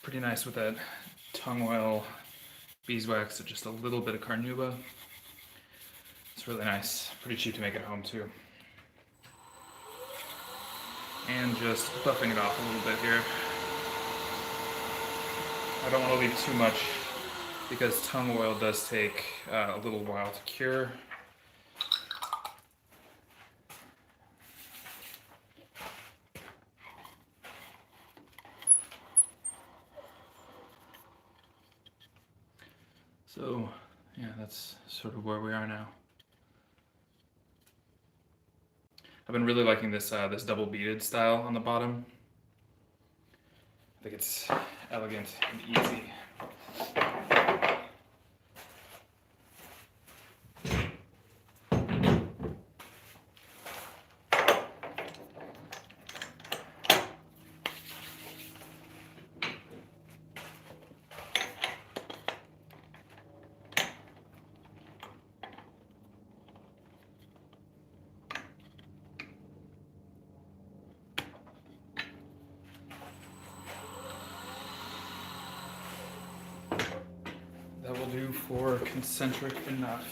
Pretty nice with that tung oil beeswax and just a little bit of carnauba. It's really nice. Pretty cheap to make at home too. And just buffing it off a little bit here. I don't want to leave too much because tung oil does take a little while to cure. So yeah, that's sort of where we are now. I've been really liking this this double beaded style on the bottom. I think it's elegant and easy. That will do for concentric enough.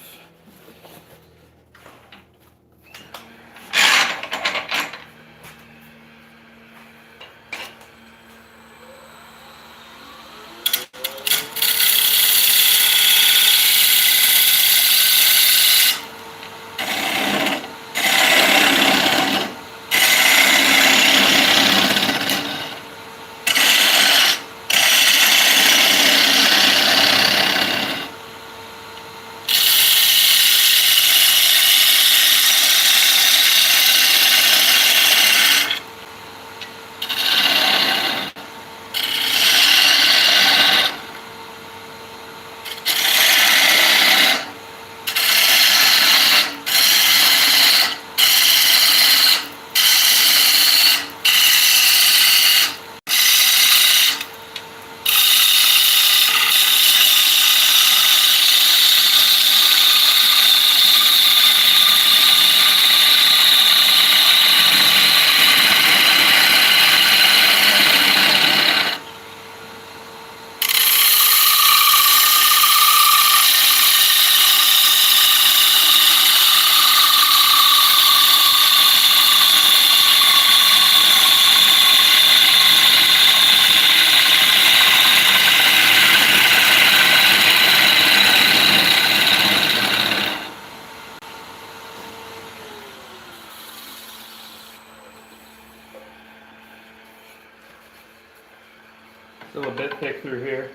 Still a bit thick through here.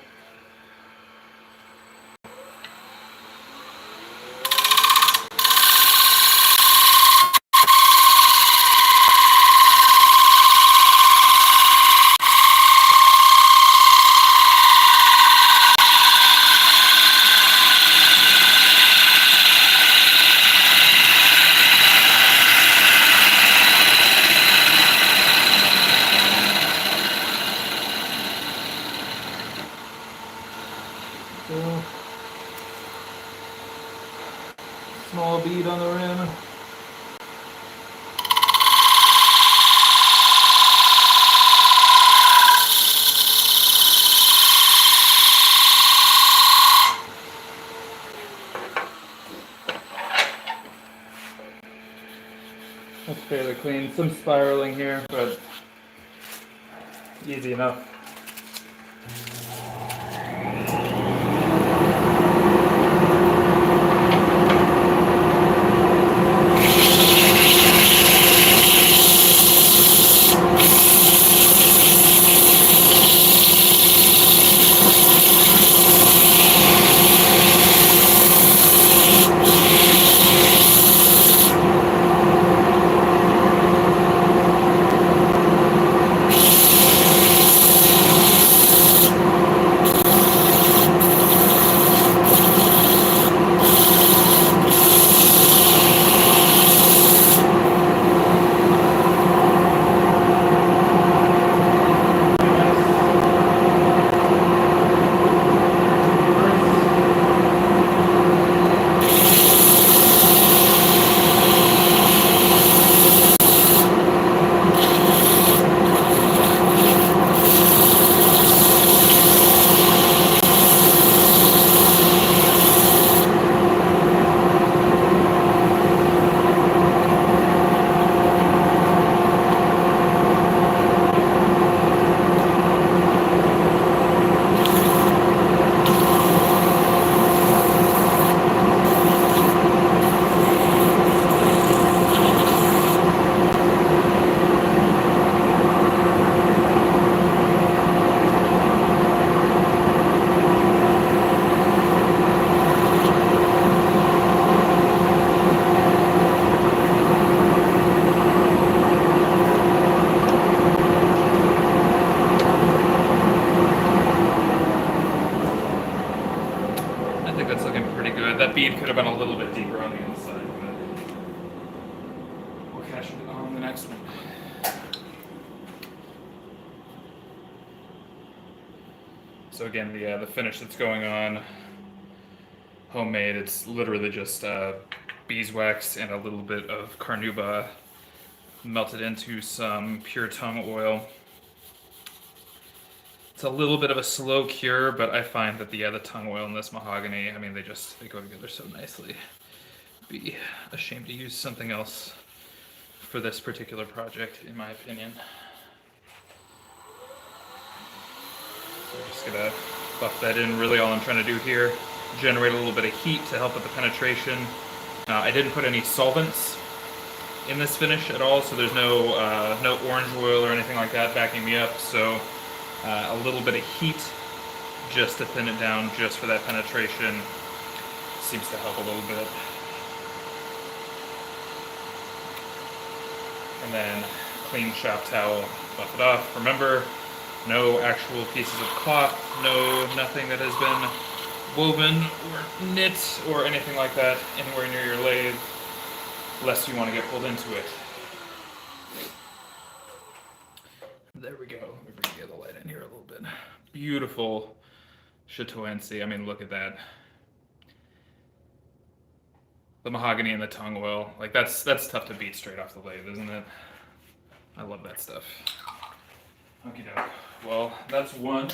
Small bead on the rim. That's fairly clean. Some spiraling here, but easy enough. think that's looking pretty good. That bead could have been a little bit deeper on the inside, but we'll catch it on the next one. So again, the finish that's going on, homemade, it's literally just beeswax and a little bit of carnauba melted into some pure tongue oil. It's a little bit of a slow cure, but I find that the tongue oil and this mahogany, I mean, they go together so nicely. Be ashamed to use something else for this particular project, in my opinion. So I'm just gonna buff that in. Really, all I'm trying to do here, generate a little bit of heat to help with the penetration. I didn't put any solvents in this finish at all, so there's no orange oil or anything like that backing me up. So a little bit of heat just to thin it down, just for that penetration, seems to help a little bit. And then clean shop towel, buff it off. Remember, no actual pieces of cloth, nothing that has been woven or knit or anything like that anywhere near your lathe, lest you want to get pulled into it. There we go. Let me bring the light in here a little bit. Beautiful Châteauency. I mean, look at that. The mahogany and the tongue oil, like that's tough to beat straight off the lathe, isn't it? I love that stuff. Okie doke. Well, that's one.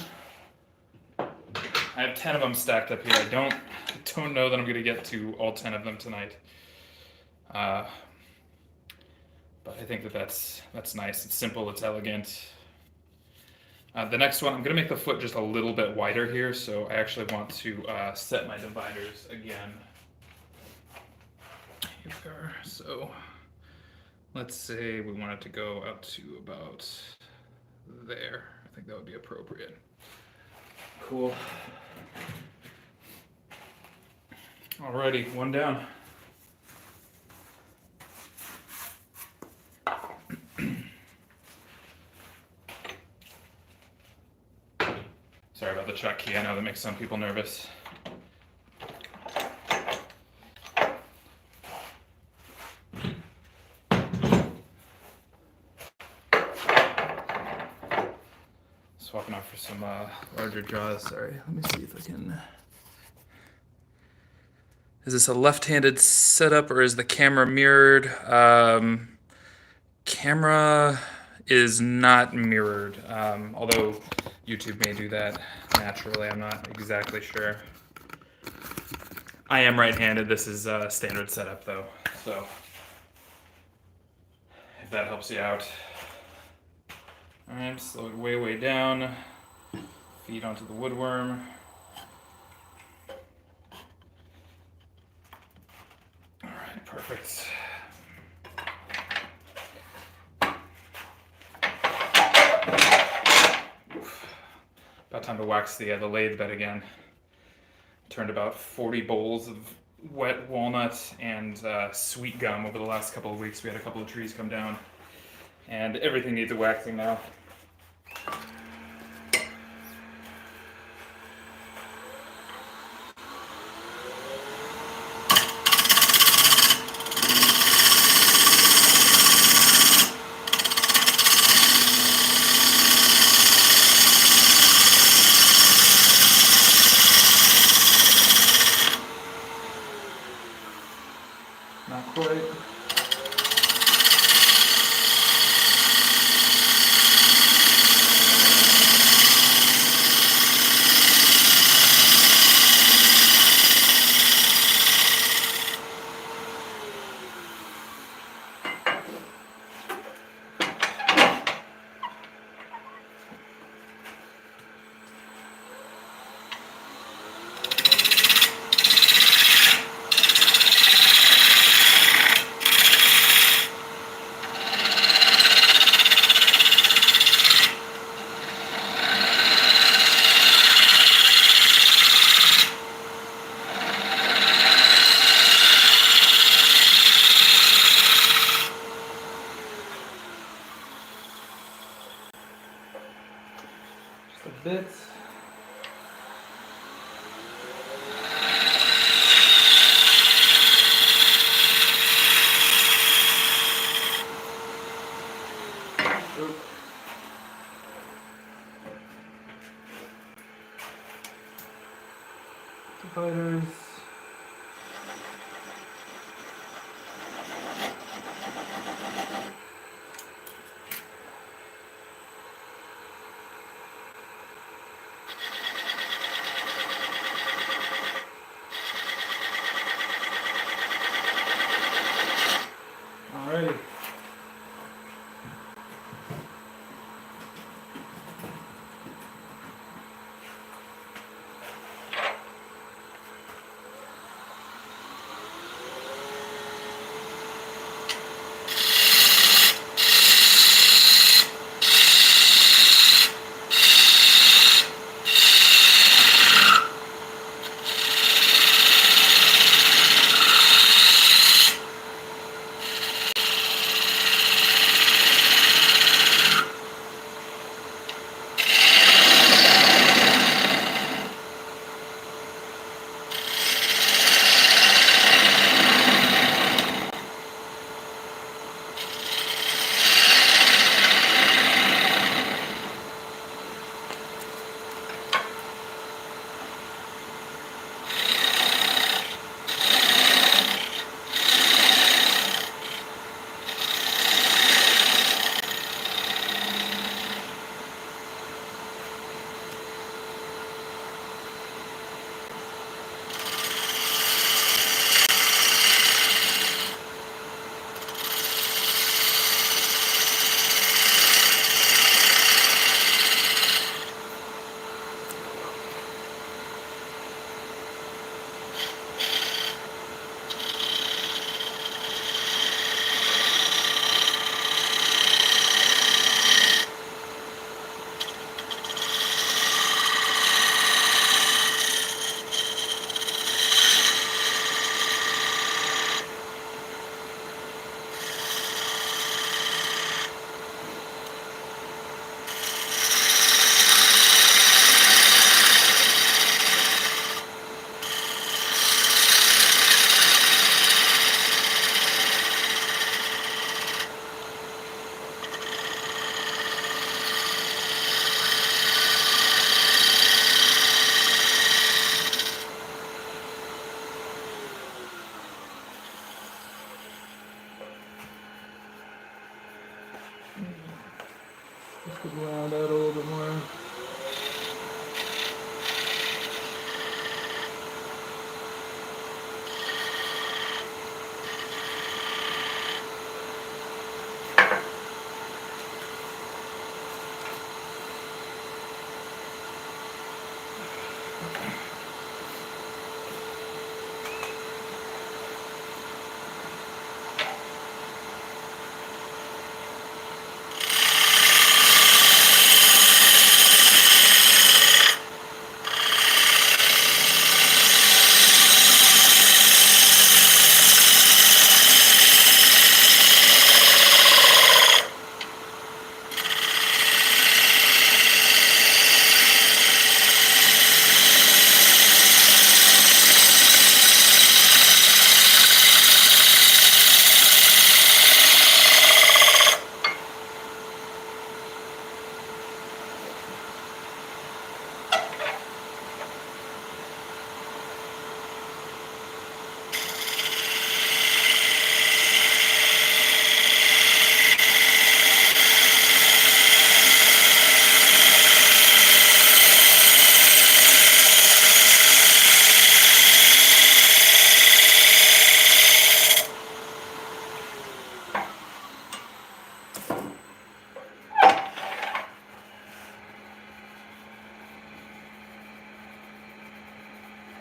I have 10 of them stacked up here. I don't know that I'm gonna get to all 10 of them tonight. But I think that's nice. It's simple. It's elegant. The next one, I'm gonna make the foot just a little bit wider here, so I actually want to set my dividers again. Here we are. So let's say we want it to go up to about there. I think that would be appropriate. Cool. Alrighty, one down. Sorry about the chuck key. I know that makes some people nervous. Swapping out for some larger jaws. Sorry, let me see if I can. Is this a left-handed setup or is the camera mirrored? Camera is not mirrored, although YouTube may do that naturally. I'm not exactly sure. I am right-handed. This is a standard setup though, so if that helps you out. All right, slow it way down. Feed onto the woodworm. All right, perfect. About time to wax the lathe bed again. Turned about 40 bowls of wet walnut and sweet gum over the last couple of weeks. We had a couple of trees come down, and everything needs a waxing now. Not quite. platters. Alrighty. Just to round out a little bit more.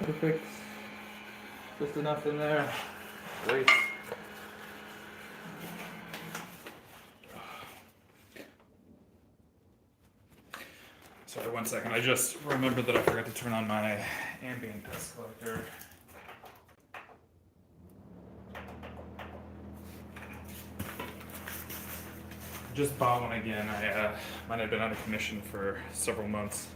Perfect. Just enough in there. Great. Sorry, 1 second. I just remembered that I forgot to turn on my ambient dust collector. Just bought one again. Mine had been out of commission for several months.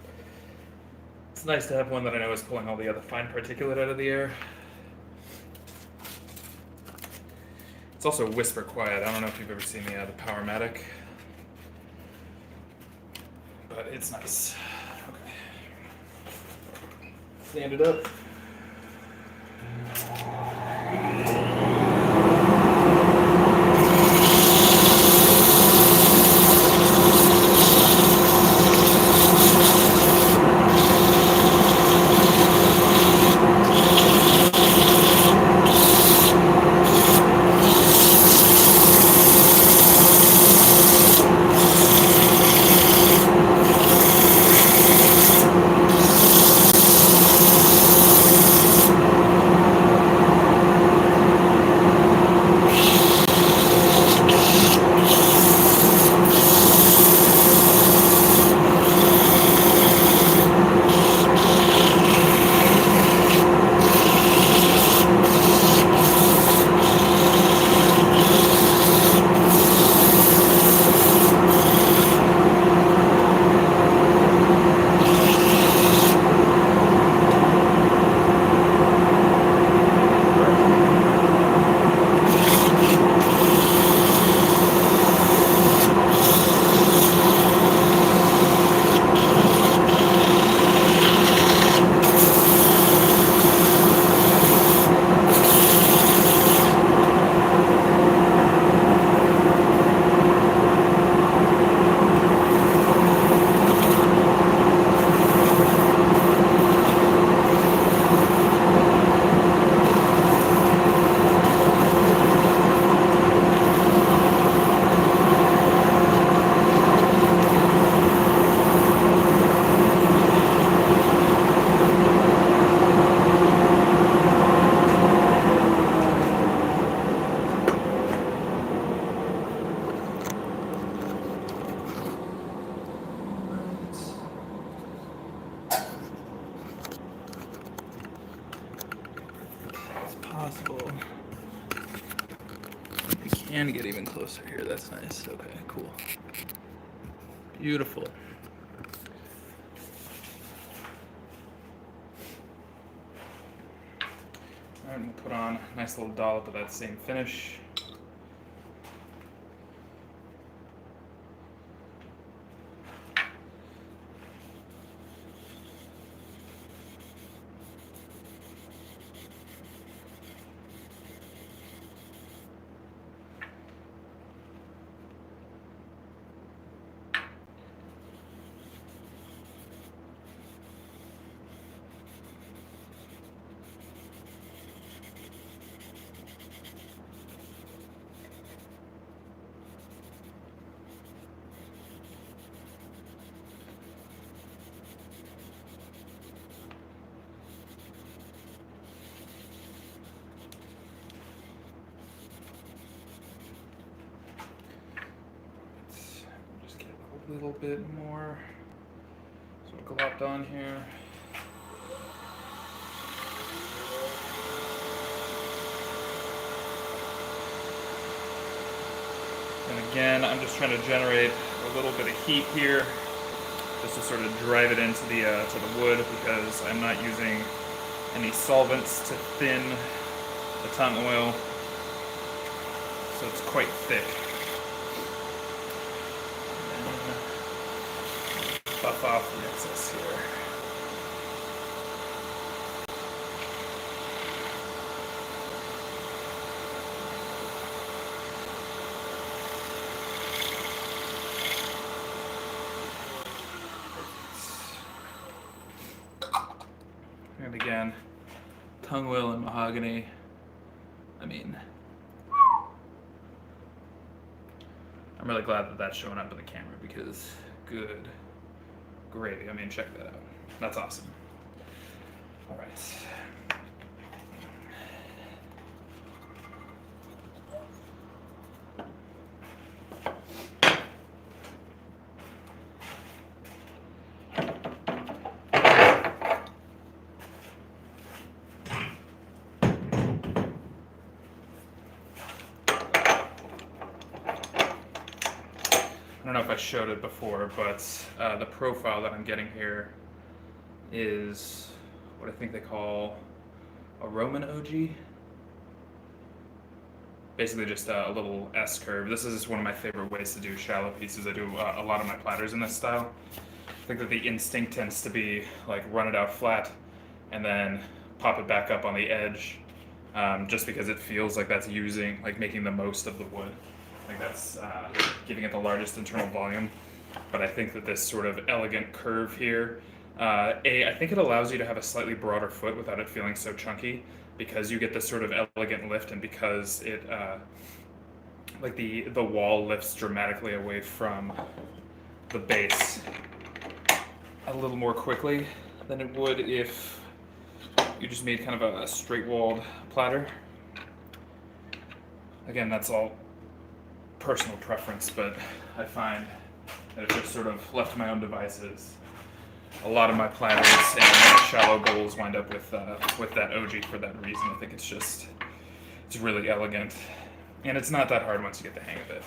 It's nice to have one that I know is pulling all the other fine particulate out of the air. It's also whisper quiet. I don't know if you've ever seen the Powermatic, but it's nice. Okay. Stand it up. possible. We can get even closer here. That's nice. Okay, cool. Beautiful. Alright, we'll put on a nice little dollop of that same finish. Just get a little bit more sort of glopped on here. And again, I'm just trying to generate a little bit of heat here, just to sort of drive it into the to the wood, because I'm not using any solvents to thin the tung oil, so it's quite thick. And then buff off the excess here. And again, tung oil and mahogany. I mean, I'm really glad that that's showing up in the camera, because good gravy. I mean, check that out. That's awesome. All right. I don't know if I showed it before, but the profile that I'm getting here is what I think they call a Roman OG. Basically just a little S curve. This is one of my favorite ways to do shallow pieces. I do a lot of my platters in this style. I think that the instinct tends to be like run it out flat and then pop it back up on the edge, just because it feels like that's making the most of the wood. I think that's giving it the largest internal volume. But I think that this sort of elegant curve here, I think it allows you to have a slightly broader foot without it feeling so chunky, because you get this sort of elegant lift, and because it, like the wall lifts dramatically away from the base a little more quickly than it would if you just made kind of a straight-walled platter. Again, that's all personal preference, but I find that if just sort of left to my own devices, a lot of my platters and shallow bowls wind up with that OG for that reason. I think it's really elegant, and it's not that hard once you get the hang of it.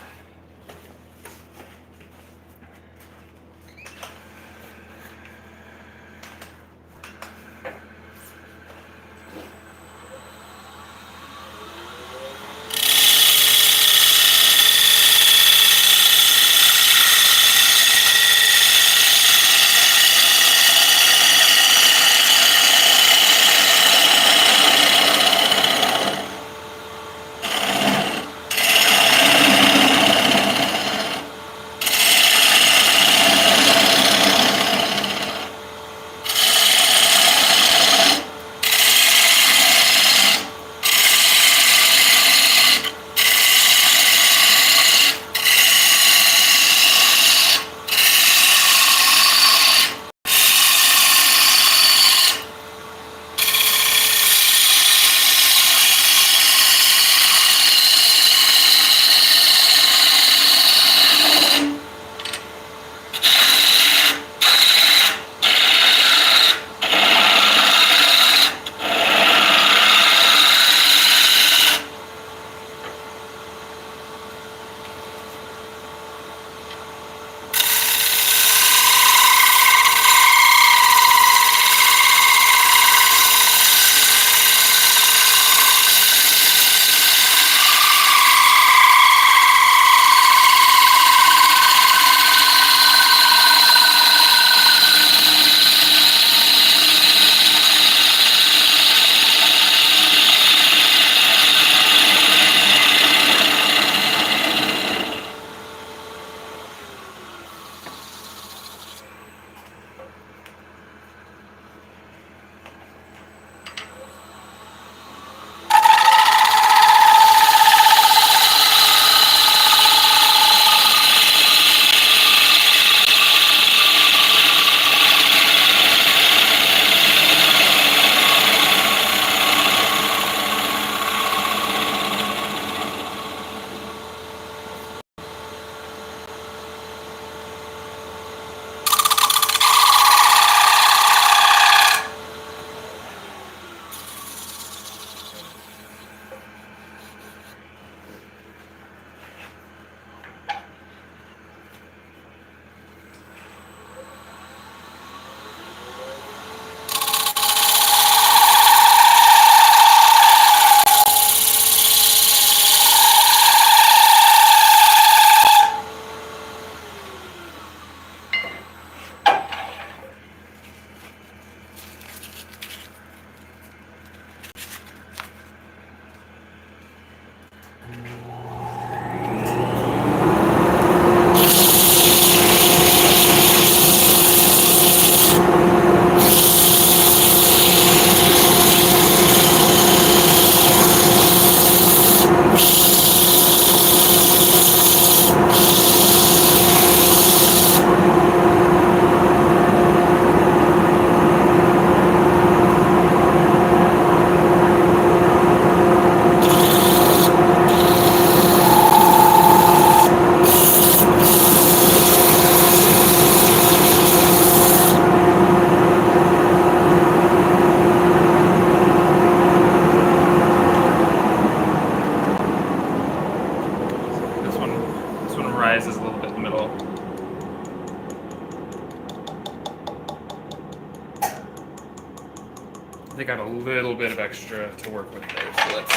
extra to work with there. So let's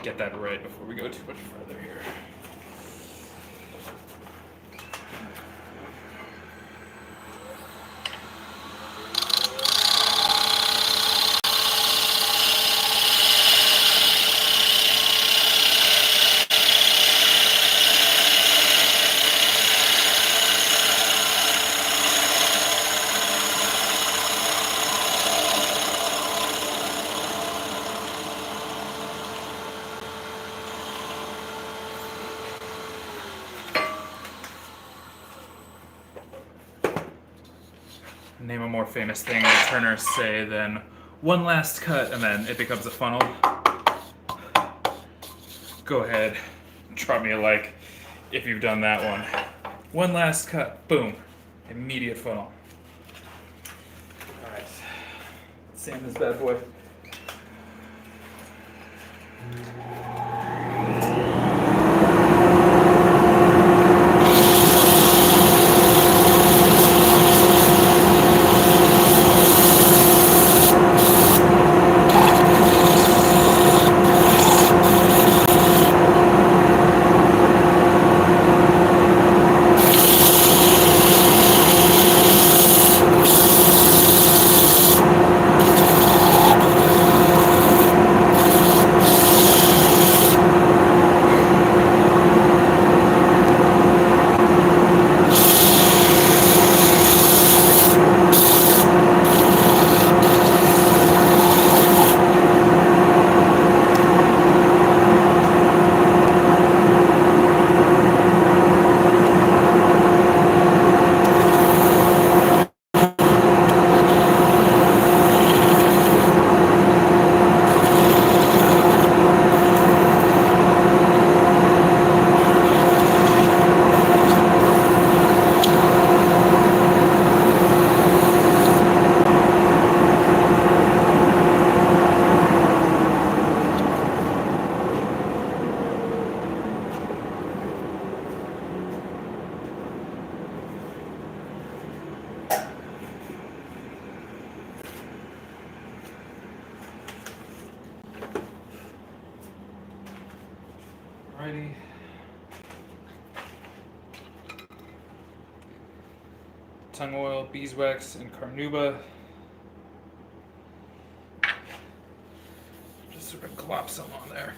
get that right before we go too much further here. Name a more famous thing the turners say than one last cut and then it becomes a funnel. Go ahead, drop me a like if you've done that one. One last cut, boom, immediate funnel. Alright, sand this bad boy. Alrighty. Tongue oil, beeswax, and carnauba. Just sort of glop some on there.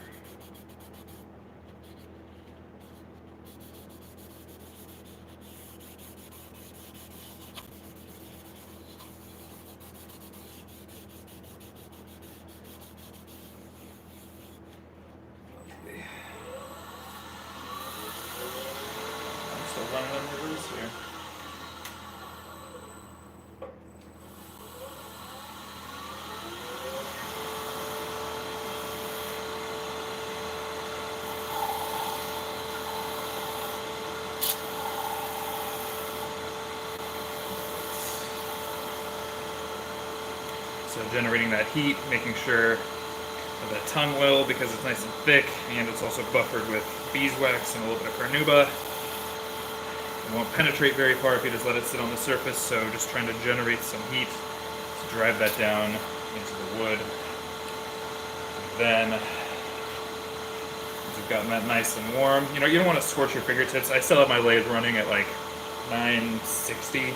Running in reverse here. So generating that heat, making sure that tongue oil, because it's nice and thick, and it's also buffered with beeswax and a little bit of carnauba. It won't penetrate very far if you just let it sit on the surface, so just trying to generate some heat to drive that down into the wood. Then, once you've gotten that nice and warm, you don't want to scorch your fingertips. I still have my lathe running at like 960,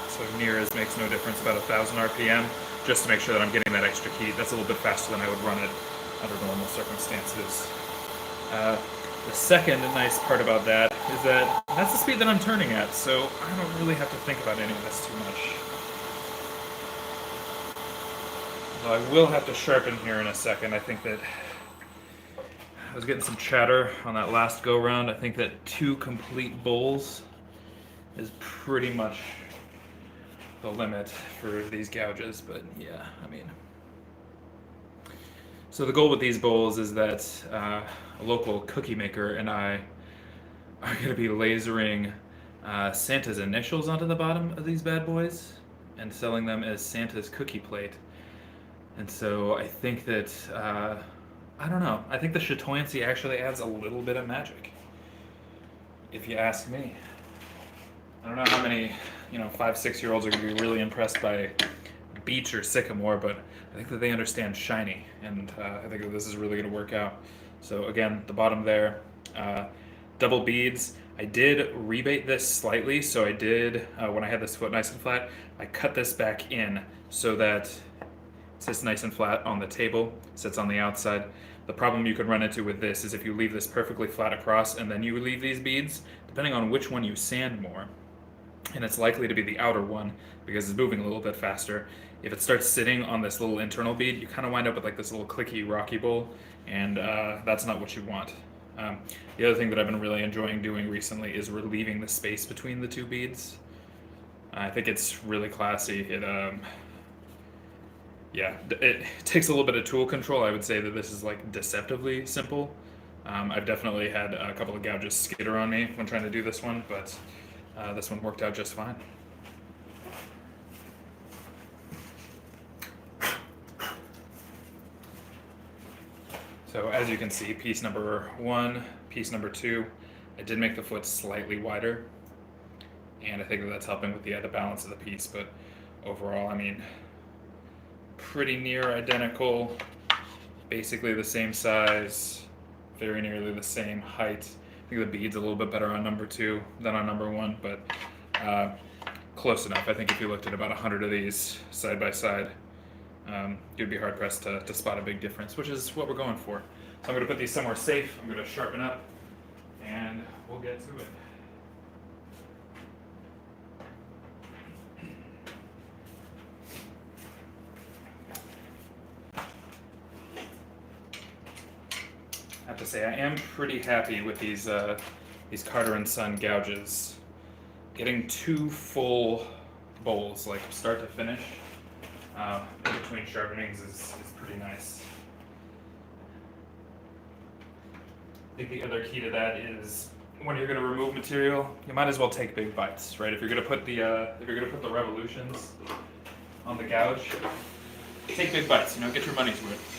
so near as makes no difference, about 1,000 RPM, just to make sure that I'm getting that extra heat. That's a little bit faster than I would run it under normal circumstances. The second nice part about that is that that's the speed that I'm turning at, so I don't really have to think about any of this too much. Though I will have to sharpen here in a second. I think that I was getting some chatter on that last go round. I think that 2 complete bowls is pretty much the limit for these gouges, but yeah, I mean. So the goal with these bowls is that a local cookie maker and I are going to be lasering Santa's initials onto the bottom of these bad boys and selling them as Santa's cookie plate. And so I think that, I don't know, I think the chatoyancy actually adds a little bit of magic, if you ask me. I don't know how many, 5, 6-year-olds are going to be really impressed by beech or sycamore, but I think that they understand shiny, and I think that this is really going to work out. So again, the bottom there, double beads. I did rebate this slightly, so I did, when I had this foot nice and flat, I cut this back in so that it sits nice and flat on the table, sits on the outside. The problem you could run into with this is if you leave this perfectly flat across and then you leave these beads, depending on which one you sand more, and it's likely to be the outer one because it's moving a little bit faster. If it starts sitting on this little internal bead, you kind of wind up with like this little clicky rocky bowl, and that's not what you want. The other thing that I've been really enjoying doing recently is relieving the space between the two beads. I think it's really classy. It takes a little bit of tool control. I would say that this is like deceptively simple. I've definitely had a couple of gouges skitter on me when trying to do this one, but this one worked out just fine. So as you can see, piece number 1, piece number 2, I did make the foot slightly wider, and I think that that's helping with the balance of the piece, but overall, I mean, pretty near identical, basically the same size, very nearly the same height. I think the bead's a little bit better on number 2 than on number 1, but close enough. I think if you looked at about 100 of these side by side, you'd be hard pressed to spot a big difference, which is what we're going for. So I'm going to put these somewhere safe. I'm going to sharpen up, and we'll get to it. I have to say, I am pretty happy with these Carter & Son gouges. Getting 2 full bowls, like start to finish, in between sharpenings is pretty nice. I think the other key to that is when you're going to remove material, you might as well take big bites, right? If you're going to put the revolutions on the gouge, take big bites. Get your money's worth.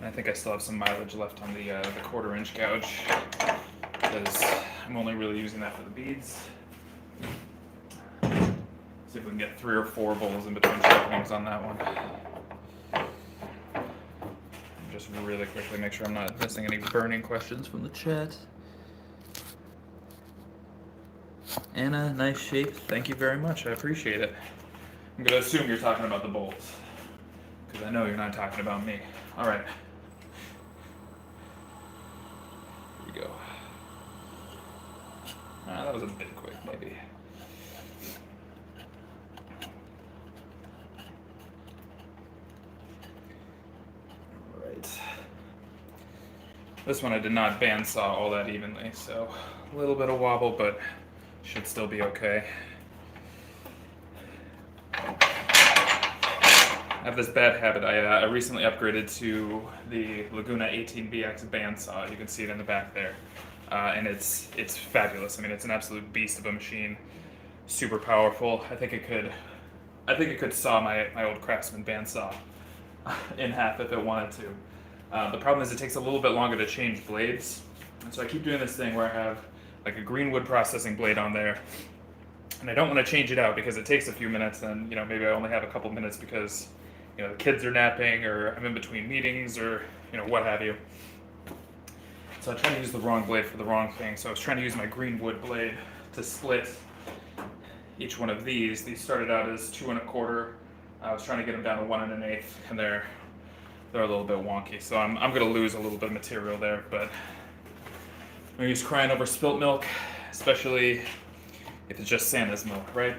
I think I still have some mileage left on the 1/4-inch gouge because I'm only really using that for the beads. See if we can get 3 or 4 bowls in between sharpenings on that one. Just really quickly make sure I'm not missing any burning questions from the chat. Anna, nice shape. Thank you very much. I appreciate it. I'm going to assume you're talking about the bowls because I know you're not talking about me. All right. Go. That was a bit quick, maybe. All right. This one I did not bandsaw all that evenly, so a little bit of wobble, but should still be okay. I have this bad habit. I recently upgraded to the Laguna 18BX bandsaw. You can see it in the back there, and it's fabulous. I mean, it's an absolute beast of a machine, super powerful. I think it could saw my old Craftsman bandsaw in half if it wanted to. The problem is it takes a little bit longer to change blades, and so I keep doing this thing where I have like a green wood processing blade on there, and I don't want to change it out because it takes a few minutes, and maybe I only have a couple minutes because the kids are napping, or I'm in between meetings, or what have you. So I tried to use the wrong blade for the wrong thing. So I was trying to use my green wood blade to split each one of these. These started out as 2 1/4. I was trying to get them down to 1 1/8, and they're a little bit wonky. So I'm going to lose a little bit of material there, but I'm going to use crying over spilt milk, especially if it's just Santa's milk, right?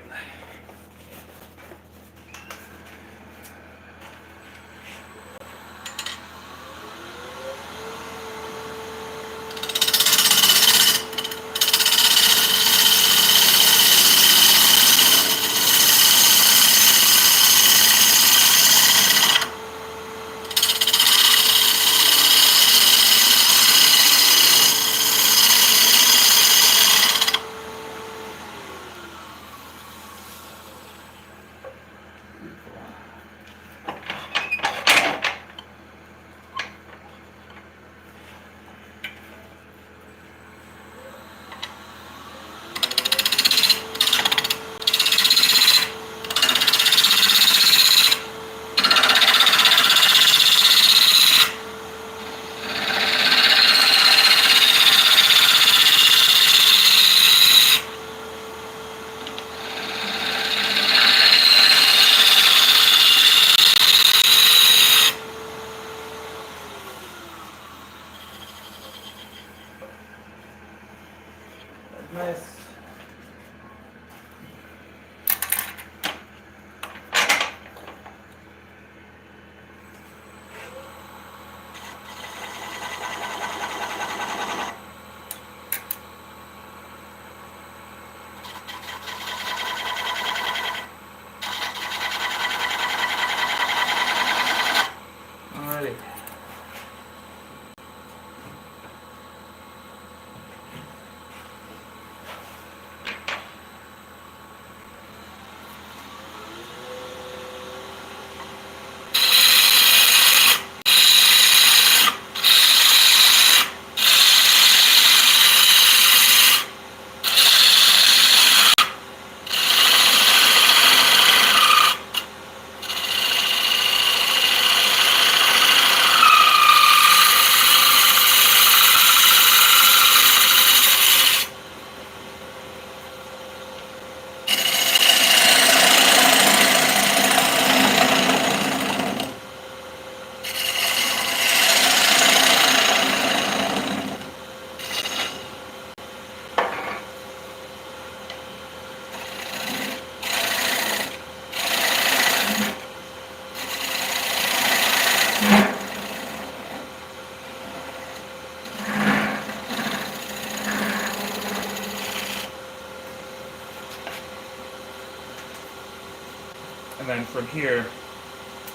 And then from here,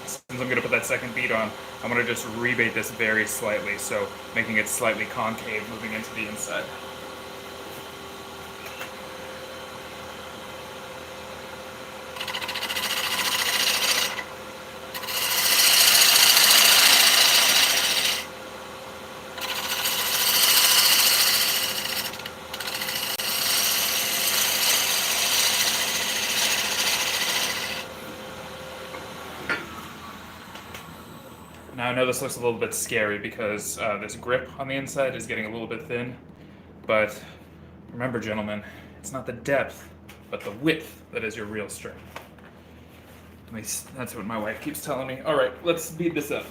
since I'm going to put that second bead on, I'm going to just rebate this very slightly, so making it slightly concave moving into the inside. Now I know this looks a little bit scary because this grip on the inside is getting a little bit thin, but remember, gentlemen, it's not the depth, but the width that is your real strength. At least that's what my wife keeps telling me. All right, let's bead this up.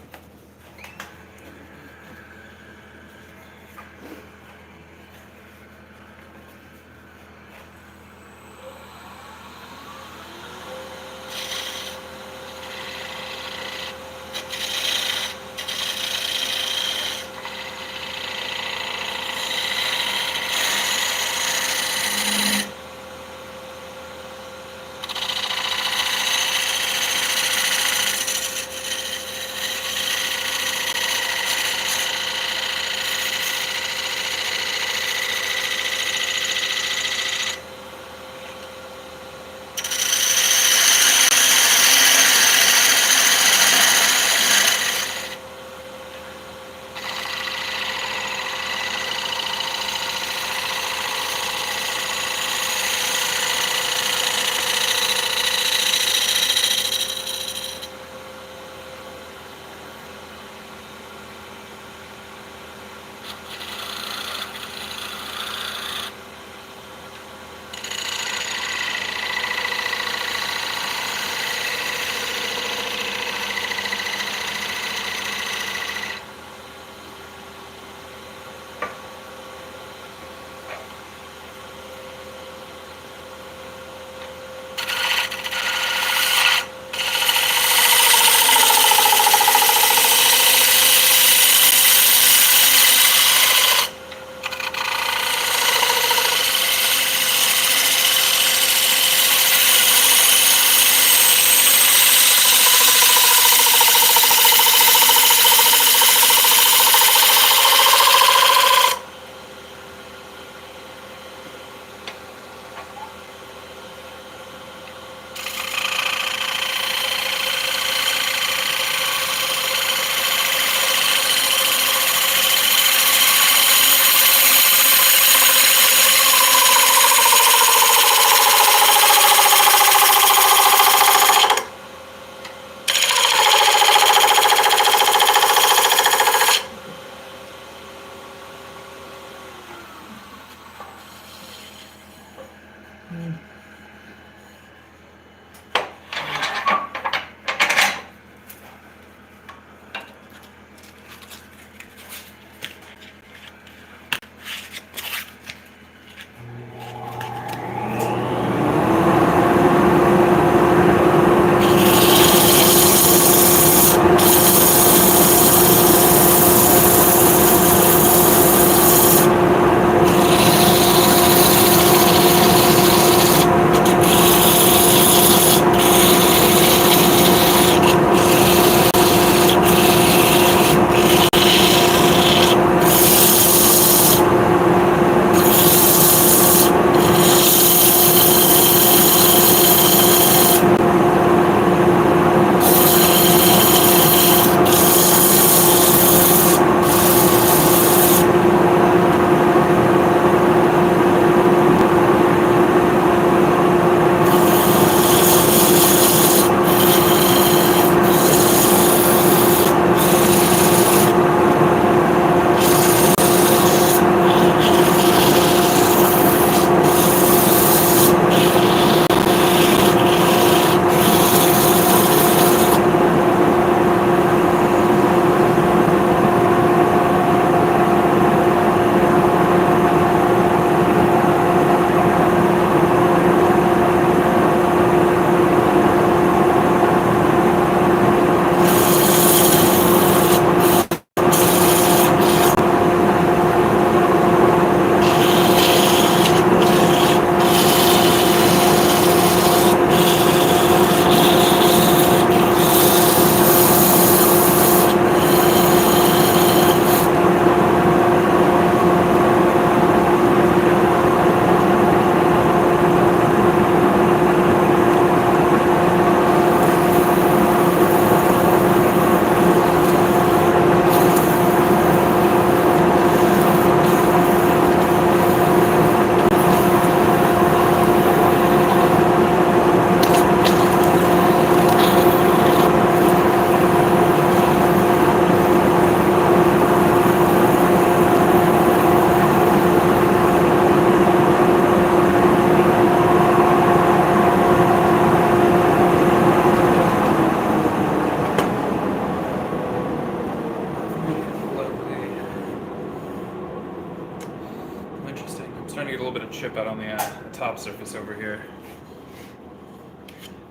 top surface over here.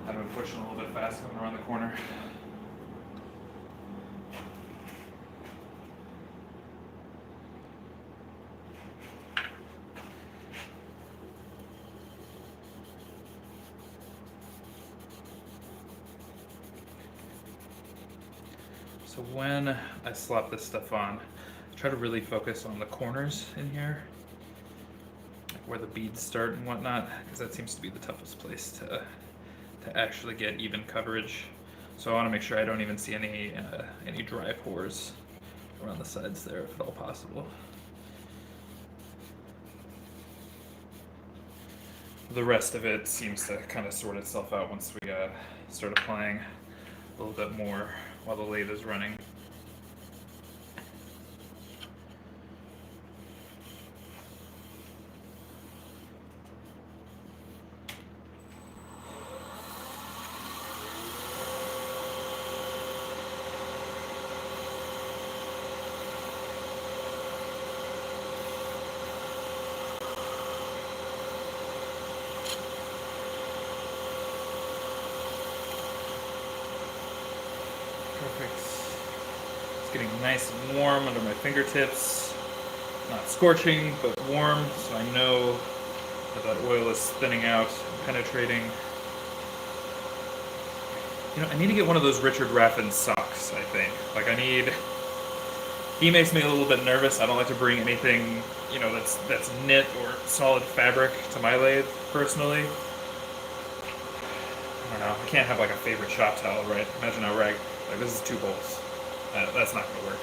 I've been pushing a little bit fast coming around the corner. So when I slap this stuff on, I try to really focus on the corners in here, like where the beads start and whatnot, because that seems to be the toughest place to actually get even coverage. So I want to make sure I don't even see any dry pores around the sides there, if at all possible. The rest of it seems to kind of sort itself out once we start applying a little bit more while the lathe is running. Perfect. It's getting nice and warm under my fingertips. Not scorching, but warm, so I know that oil is thinning out and penetrating. You know, I need to get one of those Richard Raffin socks, I think. Like, he makes me a little bit nervous. I don't like to bring anything, you know, that's knit or solid fabric to my lathe, personally. I don't know, I can't have like a favorite shop towel, right? Imagine how like this is 2 bolts. That's not gonna work.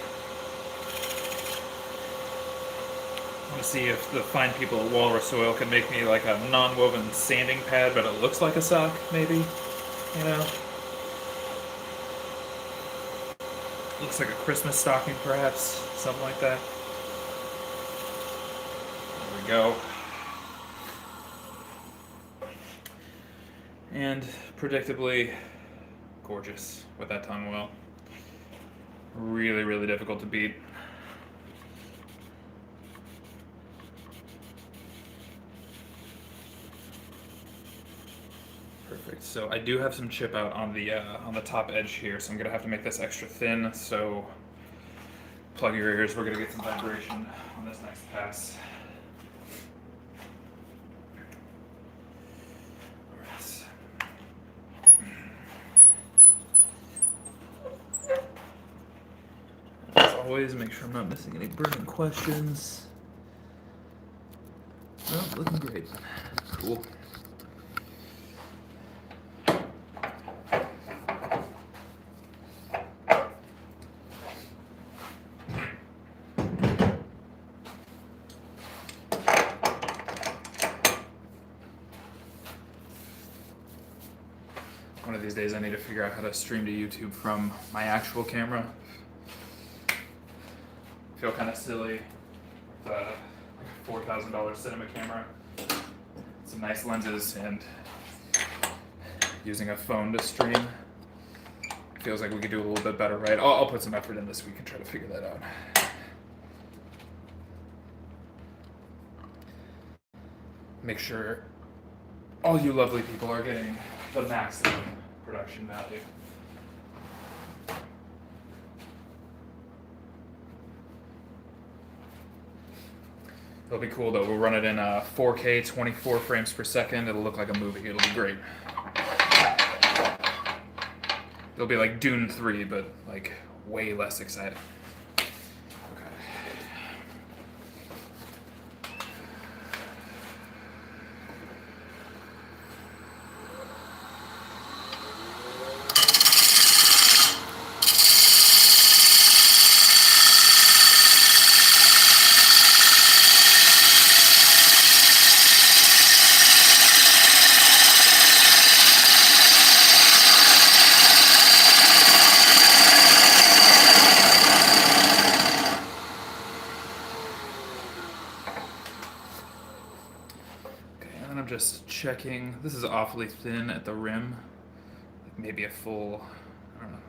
I want to see if the fine people at Walrus Oil can make me like a non-woven sanding pad, but it looks like a sock, maybe. You know? Looks like a Christmas stocking, perhaps. Something like that. There we go. And predictably gorgeous with that tongue oil. Really, really difficult to beat. Perfect. So I do have some chip out on the top edge here, so I'm gonna have to make this extra thin. So plug your ears. We're gonna get some vibration on this next pass. As always, make sure I'm not missing any burning questions. Oh, looking great. Cool. One of these days I need to figure out how to stream to YouTube from my actual camera. I feel kind of silly with a $4,000 cinema camera, some nice lenses, and using a phone to stream. Feels like we could do a little bit better, right? I'll put some effort in this week and try to figure that out. Make sure all you lovely people are getting the maximum production value. It'll be cool though. We'll run it in 4K, 24 frames per second. It'll look like a movie. It'll be great. It'll be like Dune 3, but like way less exciting. Just checking. This is awfully thin at the rim. Like maybe a full, I don't know,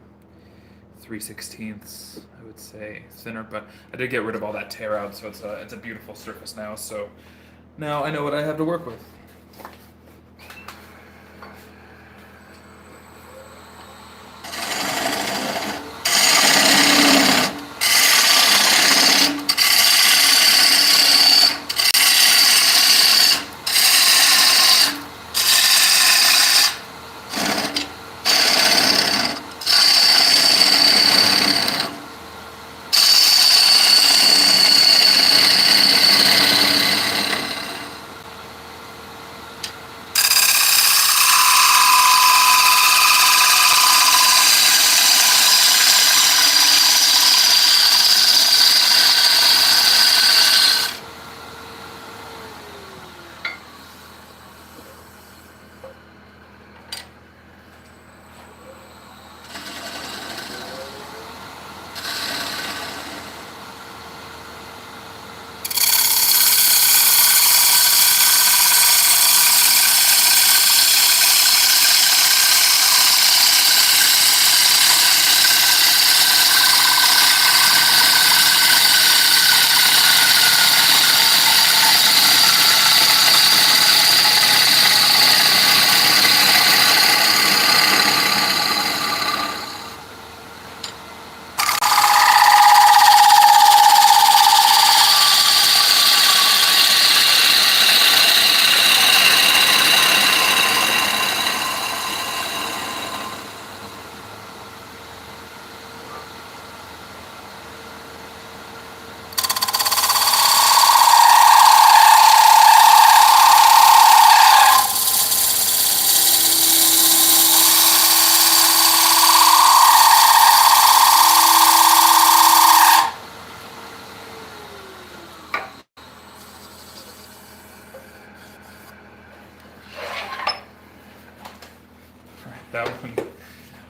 3/16, I would say, thinner. But I did get rid of all that tear out, so it's a beautiful surface now. So now I know what I have to work with.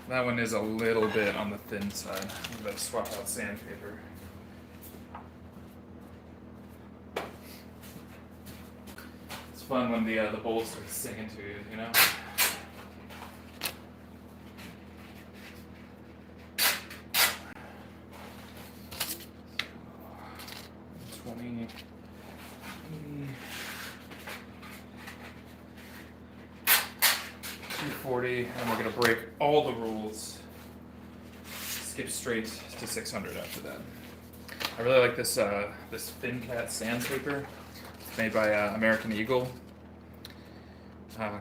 That one is a little bit on the thin side. I'm going to swap out sandpaper. It's fun when the bowl starts singing to you, you know? So, 20, 240, and we're going to break all the rules. Skip straight to 600 after that. I really like this this Thin Cat sandpaper. It's made by American Eagle.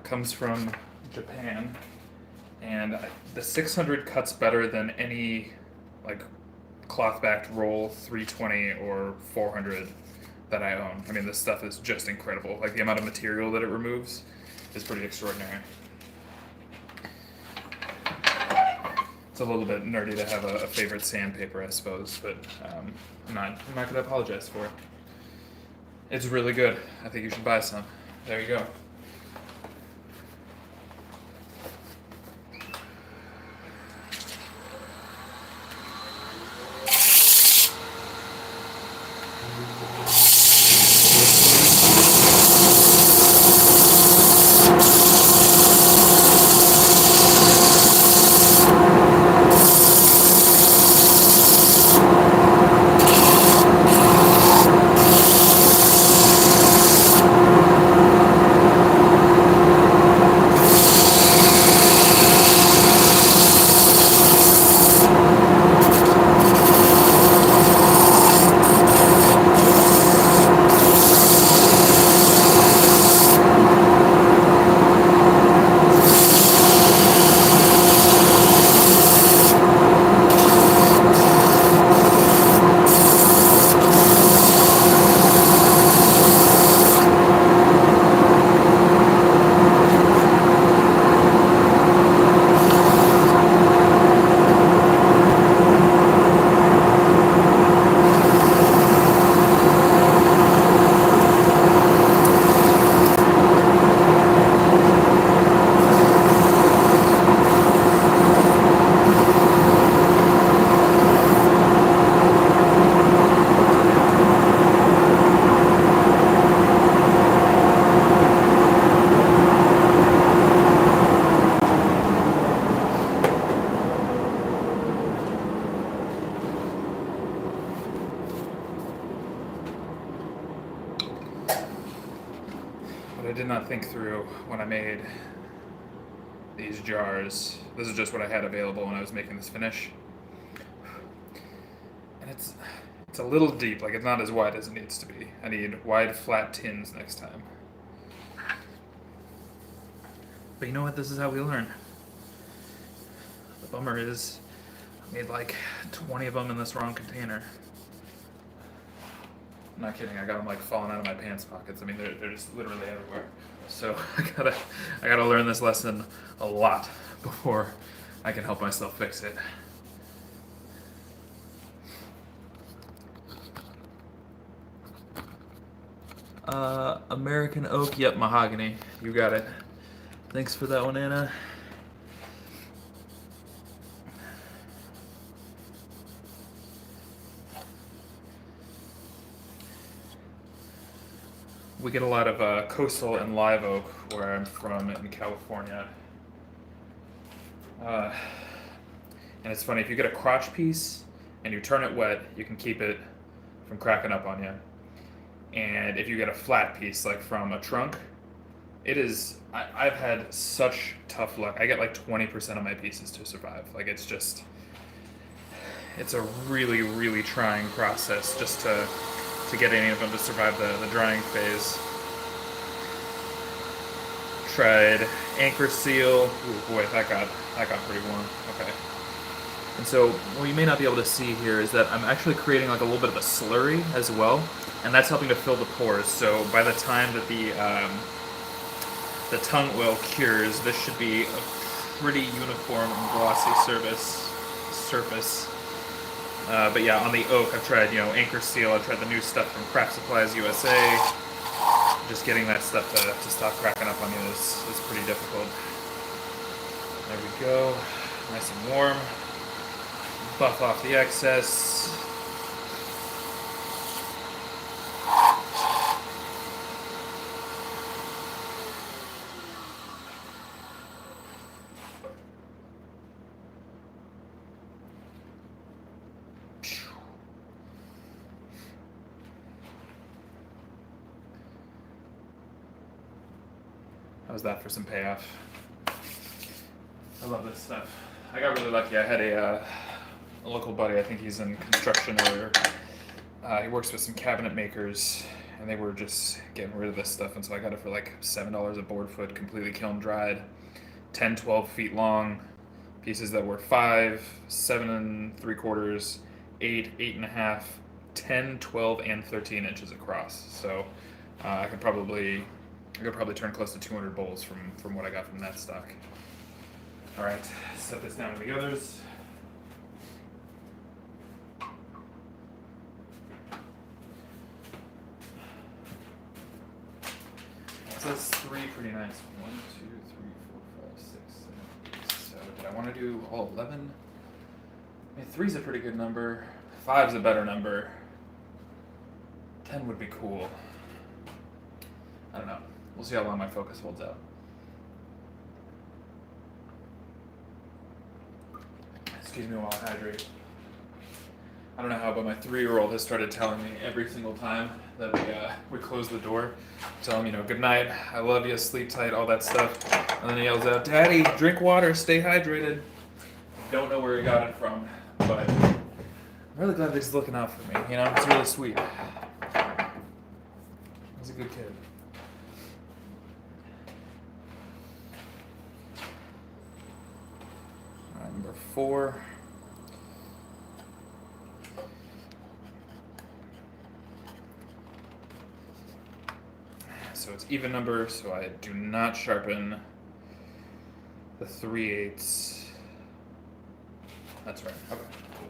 Comes from Japan, and the 600 cuts better than any like cloth-backed roll 320 or 400 that I own. I mean, this stuff is just incredible. Like the amount of material that it removes is pretty extraordinary. It's a little bit nerdy to have a favorite sandpaper, I suppose, but I'm not going to apologize for it. It's really good. I think you should buy some. There you go. I did not think through when I made these jars. This is just what I had available when I was making this finish. And it's a little deep, like it's not as wide as it needs to be. I need wide, flat tins next time. But you know what? This is how we learn. The bummer is I made like 20 of them in this wrong container. I'm not kidding. I got them like falling out of my pants pockets. I mean, they're just literally everywhere. So I gotta learn this lesson a lot before I can help myself fix it. American oak. Yep, mahogany. You got it. Thanks for that one, Anna. We get a lot of coastal and live oak where I'm from in California. And it's funny, if you get a crotch piece and you turn it wet, you can keep it from cracking up on you. And if you get a flat piece, like from a trunk, it is, I've had such tough luck. I get like 20% of my pieces to survive. Like it's a really, really trying process just to get any of them to survive the drying phase. Tried anchor seal. Ooh, boy, that got pretty warm. Okay. And so what you may not be able to see here is that I'm actually creating like a little bit of a slurry as well, and that's helping to fill the pores. So by the time that the tung oil cures, this should be a pretty uniform and glossy surface. But yeah, on the oak, I've tried, anchor seal. I've tried the new stuff from Craft Supplies USA. Just getting that stuff to stop cracking up on you is pretty difficult. There we go. Nice and warm. Buff off the excess. How's that for some payoff? I love this stuff. I got really lucky. I had a local buddy, I think he's in construction, or he works with some cabinet makers, and they were just getting rid of this stuff, and so I got it for like $7 a board foot, completely kiln dried, 10, 12 feet long, pieces that were 5, 7 3/4, 8, 8.5, 10, 12, and 13 inches across. So I could probably turn close to 200 bowls from what I got from that stock. All right, set this down to the others. So that's 3 pretty nice. 1, 2, 3, 4, 5, 6, 7, 8. So did I want to do all 11? I mean, 3's a pretty good number. 5's a better number. 10 would be cool. I don't know. We'll see how long my focus holds out. Excuse me while I hydrate. I don't know how, but my 3-year-old has started telling me every single time that we close the door, tell him, good night, I love you, sleep tight, all that stuff. And then he yells out, Daddy, drink water, stay hydrated. Don't know where he got it from, but I'm really glad that he's looking out for me. It's really sweet. He's a good kid. All right, number 4. So it's even number, so I do not sharpen the 3/8. That's right. Okay, cool.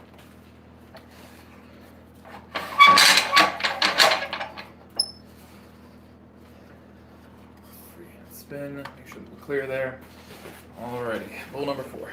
Freehand spin. Make sure that we're clear there. Alrighty, bowl number 4.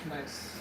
Nice.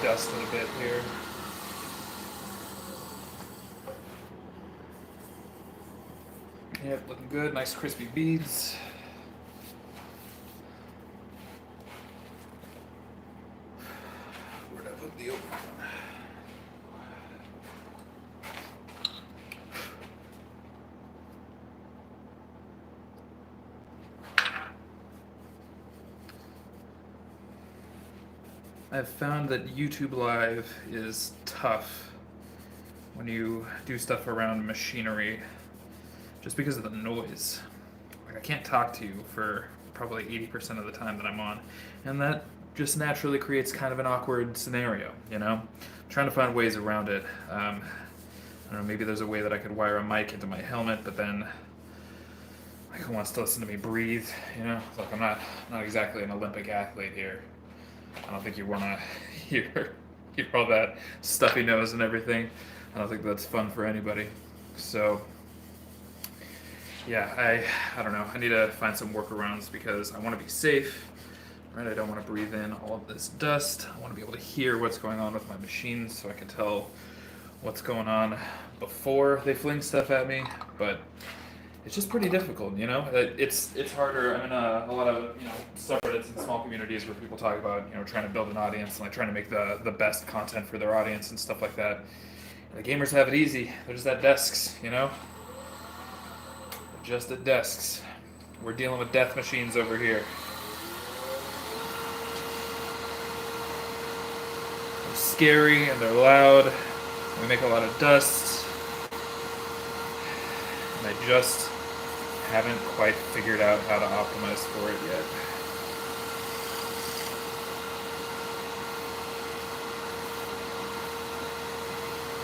Dust it a bit here. Yep, looking good. Nice crispy beads. Where'd I put the open one? I've found that YouTube Live is tough when you do stuff around machinery just because of the noise. Like, I can't talk to you for probably 80% of the time that I'm on, and that just naturally creates kind of an awkward scenario, you know? I'm trying to find ways around it. I don't know, maybe there's a way that I could wire a mic into my helmet, but then like, who wants to listen to me breathe, you know? Look, I'm not exactly an Olympic athlete here. I don't think you want to hear all that stuffy nose and everything. I don't think that's fun for anybody. So, yeah, I don't know. I need to find some workarounds because I want to be safe, right? I don't want to breathe in all of this dust. I want to be able to hear what's going on with my machines so I can tell what's going on before they fling stuff at me. But it's just pretty difficult, you know. It's harder. I'm in a lot of subreddits and small communities where people talk about trying to build an audience and like trying to make the best content for their audience and stuff like that. And the gamers have it easy. They're just at desks, They're just at desks. We're dealing with death machines over here. They're scary and they're loud. We make a lot of dust. And I just haven't quite figured out how to optimize for it yet.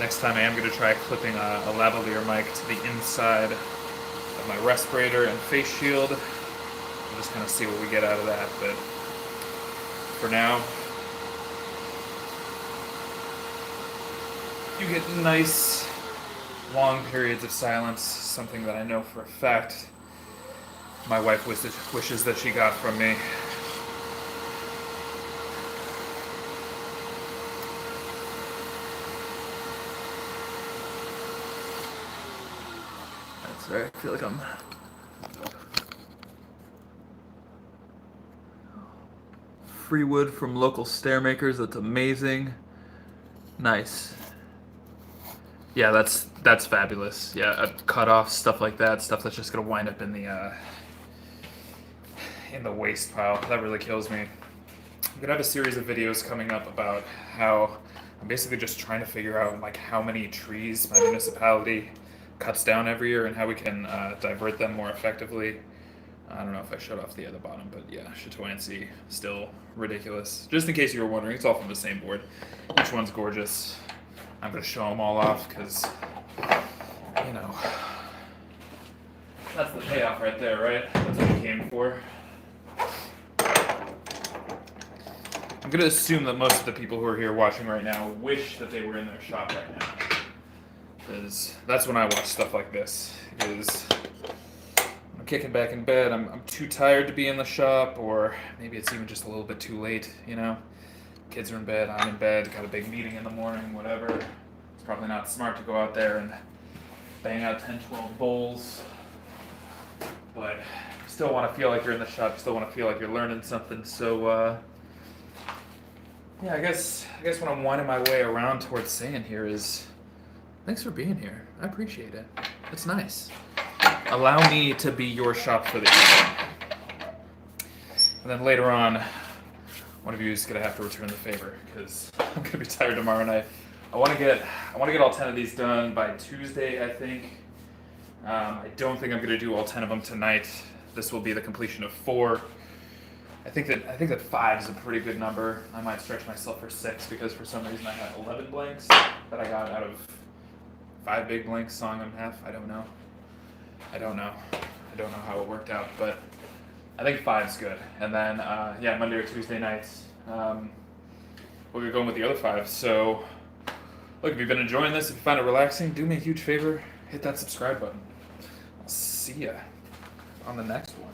Next time I am going to try clipping a lavalier mic to the inside of my respirator and face shield. We'll just kind of see what we get out of that, but for now, you get nice long periods of silence, something that I know for a fact my wife wishes that she got from me. That's right, I feel like I'm free wood from local stair makers. That's amazing. Nice. Yeah, that's fabulous. Yeah, cut off stuff like that, stuff that's just gonna wind up in the waste pile. That really kills me. gonna have a series of videos coming up about how I'm basically just trying to figure out like how many trees my municipality cuts down every year and how we can divert them more effectively. I don't know if I shut off the other bottom, but yeah, Chatoyancy, still ridiculous. Just in case you were wondering, it's all from the same board. Each one's gorgeous. I'm gonna show them all off because, you know, that's the payoff right there, right? That's what we came for. I'm gonna assume that most of the people who are here watching right now wish that they were in their shop right now. Because that's when I watch stuff like this. Is I'm kicking back in bed, I'm too tired to be in the shop, or maybe it's even just a little bit too late, you know? Kids are in bed, I'm in bed, got a big meeting in the morning, whatever. It's probably not smart to go out there and bang out 10, 12 bowls. But still want to feel like you're in the shop, still want to feel like you're learning something, so yeah, I guess what I'm winding my way around towards saying here is, thanks for being here. I appreciate it. It's nice. Allow me to be your shop for the evening. And then later on, one of you is gonna have to return the favor because I'm gonna be tired tomorrow night. I want to get all 10 of these done by Tuesday, I think. I don't think I'm gonna do all 10 of them tonight. This will be the completion of 4. I think that 5 is a pretty good number. I might stretch myself for 6 because for some reason I have 11 blanks that I got out of 5 big blanks, sawing them in half. I don't know how it worked out, but I think 5's good. And then yeah, Monday or Tuesday nights, we'll be going with the other 5. So look, if you've been enjoying this, if you find it relaxing, do me a huge favor, hit that subscribe button. I'll see ya on the next one.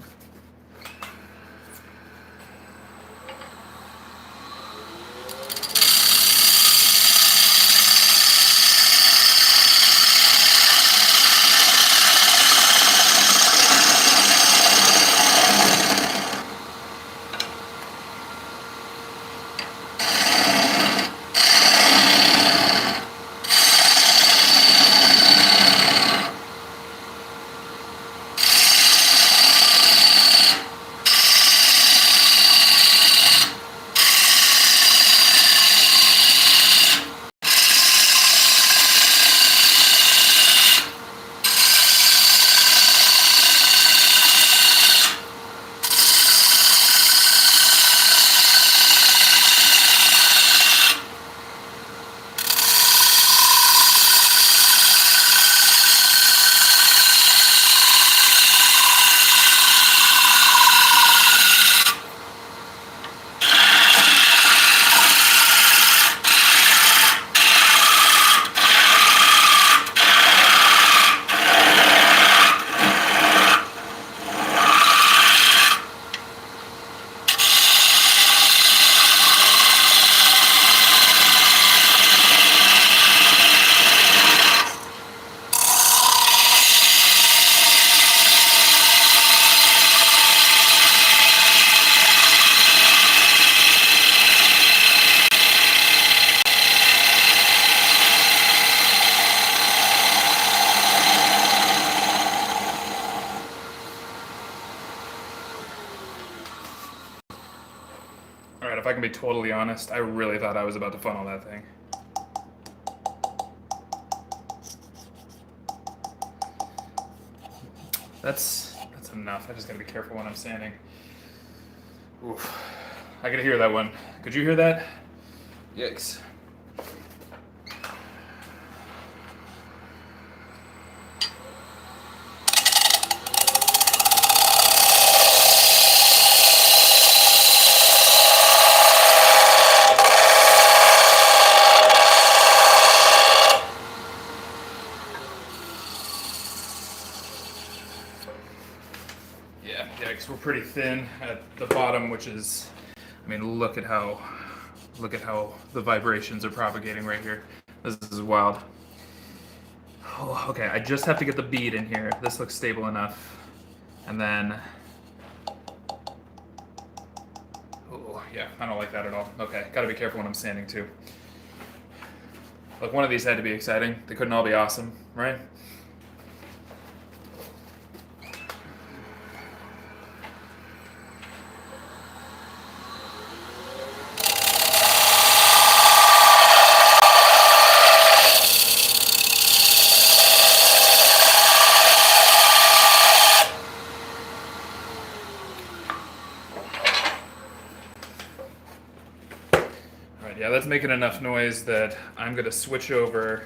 Alright, if I can be totally honest, I really thought I was about to funnel that thing. That's enough. I just gotta be careful when I'm sanding. Oof. I could hear that one. Could you hear that? Yikes. Yeah, because we're pretty thin at the bottom, which is, I mean, look at how the vibrations are propagating right here. This is wild. Oh, okay, I just have to get the bead in here. This looks stable enough. And then, oh yeah, I don't like that at all. Okay, gotta be careful when I'm sanding too. Look, one of these had to be exciting. They couldn't all be awesome, right? yeah, that's making enough noise that I'm gonna switch over.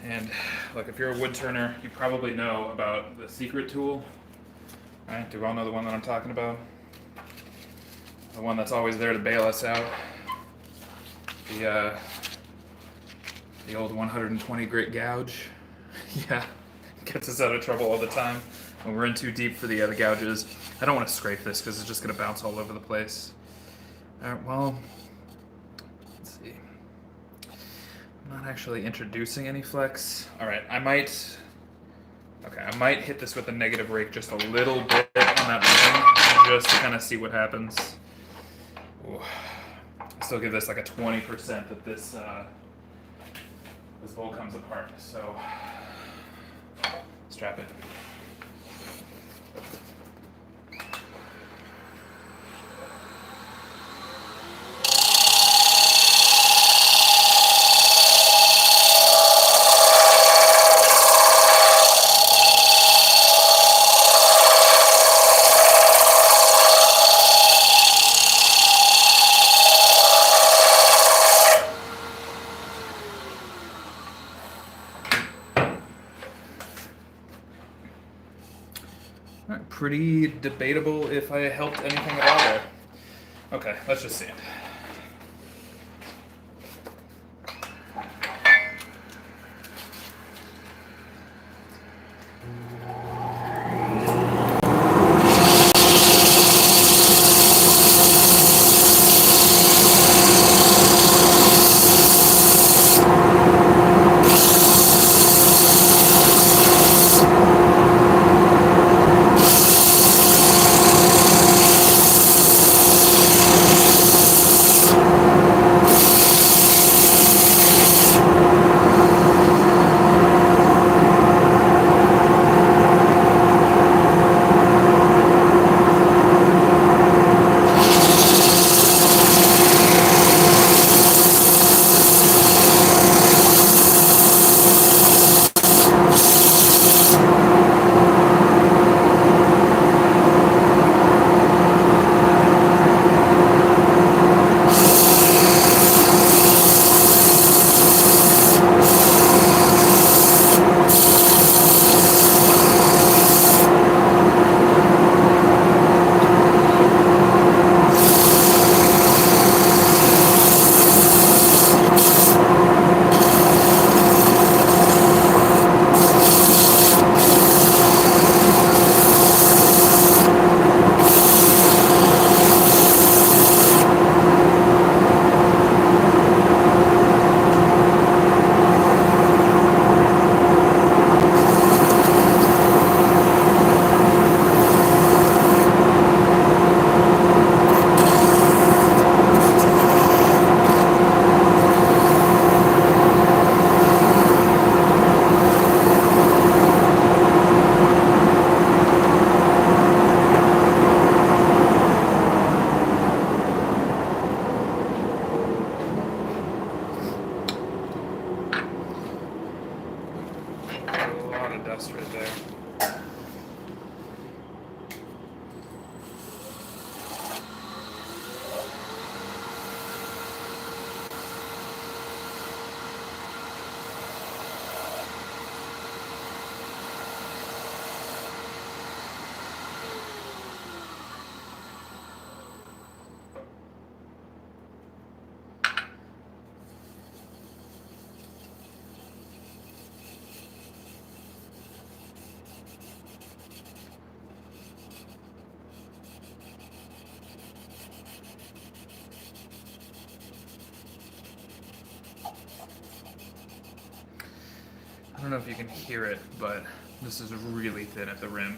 And look, if you're a wood turner, you probably know about the secret tool, right? Do we all know the one that I'm talking about? The one that's always there to bail us out. The old 120 grit gouge. Yeah, gets us out of trouble all the time when we're in too deep for the gouges. I don't want to scrape this because it's just going to bounce all over the place. All right, well, let's see. I'm not actually introducing any flex. All right, I might hit this with a negative rake just a little bit on that rim, just to kind of see what happens. Ooh. I still give this like a 20% that this bowl comes apart. So strap it. Pretty debatable if I helped anything at all there. Okay, let's just see it. Dust right there. I don't know if you can hear it, but this is really thin at the rim.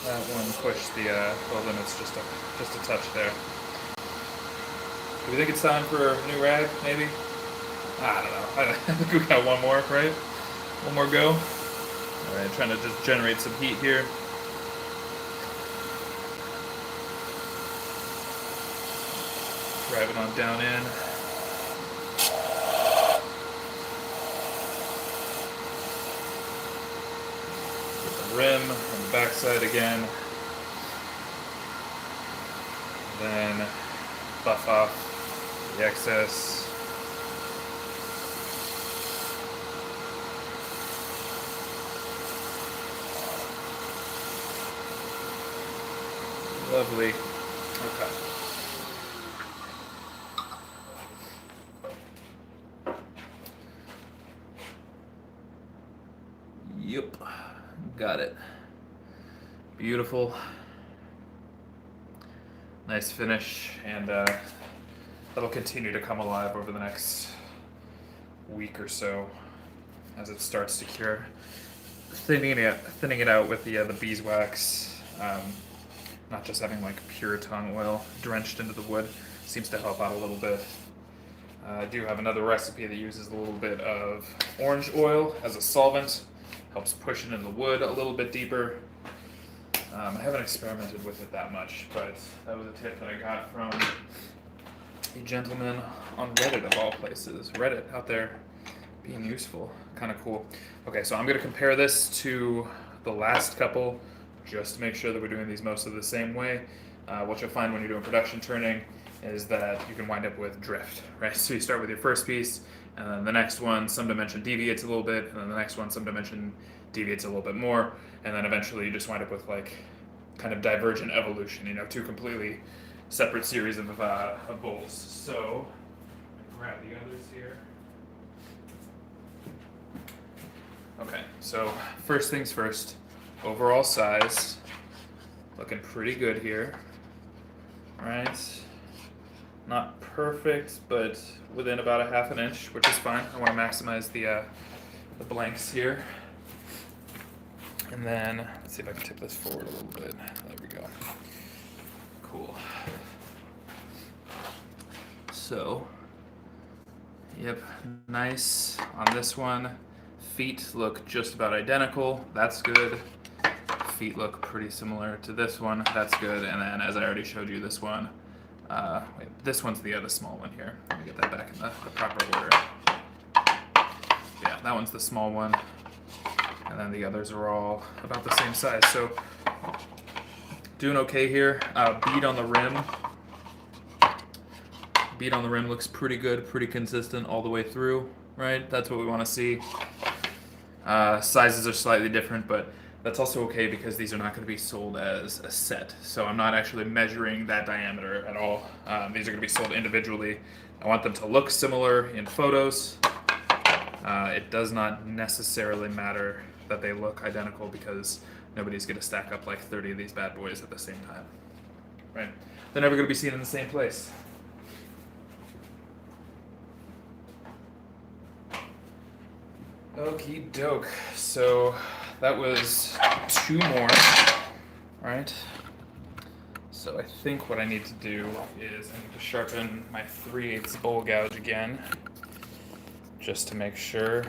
That one pushed the limits just a touch there. Do we think it's time for a new rag, maybe? I don't know. I think we got one more, right? One more go. All right, trying to just generate some heat here. Drive it on down in. rim on the backside again. Then buff off the excess. Lovely. Okay. Yep. Got it. Beautiful. Nice finish, and that'll continue to come alive over the next week or so as it starts to cure. Thinning it out with the beeswax. Not just having like pure tung oil drenched into the wood seems to help out a little bit. I do have another recipe that uses a little bit of orange oil as a solvent. Helps push it into the wood a little bit deeper. I haven't experimented with it that much, but that was a tip that I got from a gentleman on Reddit of all places. Reddit out there being useful. Kind of cool. Okay, so I'm going to compare this to the last couple just to make sure that we're doing these mostly the same way. What you'll find when you're doing production turning is that you can wind up with drift, right? So you start with your first piece, and then the next one, some dimension deviates a little bit, and then the next one, some dimension deviates a little bit more, and then eventually you just wind up with like kind of divergent evolution, you know, two completely separate series of bowls. So, grab the others here. Okay, so first things first, overall size, looking pretty good here, right? Not perfect, but within about a half an inch, which is fine. I want to maximize the blanks here. And then, let's see if I can tip this forward a little bit. There we go. Cool. So, yep, nice on this one. Feet look just about identical. That's good. Feet look pretty similar to this one. That's good. And then, as I already showed you, this one. Wait, this one's the other small one here. Let me get that back in the proper order. Yeah, that one's the small one. And then the others are all about the same size. So, doing okay here. Bead on the rim. Bead on the rim looks pretty good, pretty consistent all the way through, right? That's what we want to see. Sizes are slightly different, but that's also okay because these are not going to be sold as a set. So I'm not actually measuring that diameter at all. These are going to be sold individually. I want them to look similar in photos. It does not necessarily matter that they look identical because nobody's going to stack up like 30 of these bad boys at the same time, right? They're never going to be seen in the same place. Okie doke. So that was 2 more, right? So I think what I need to do is I need to sharpen my 3/8 bowl gouge again, just to make sure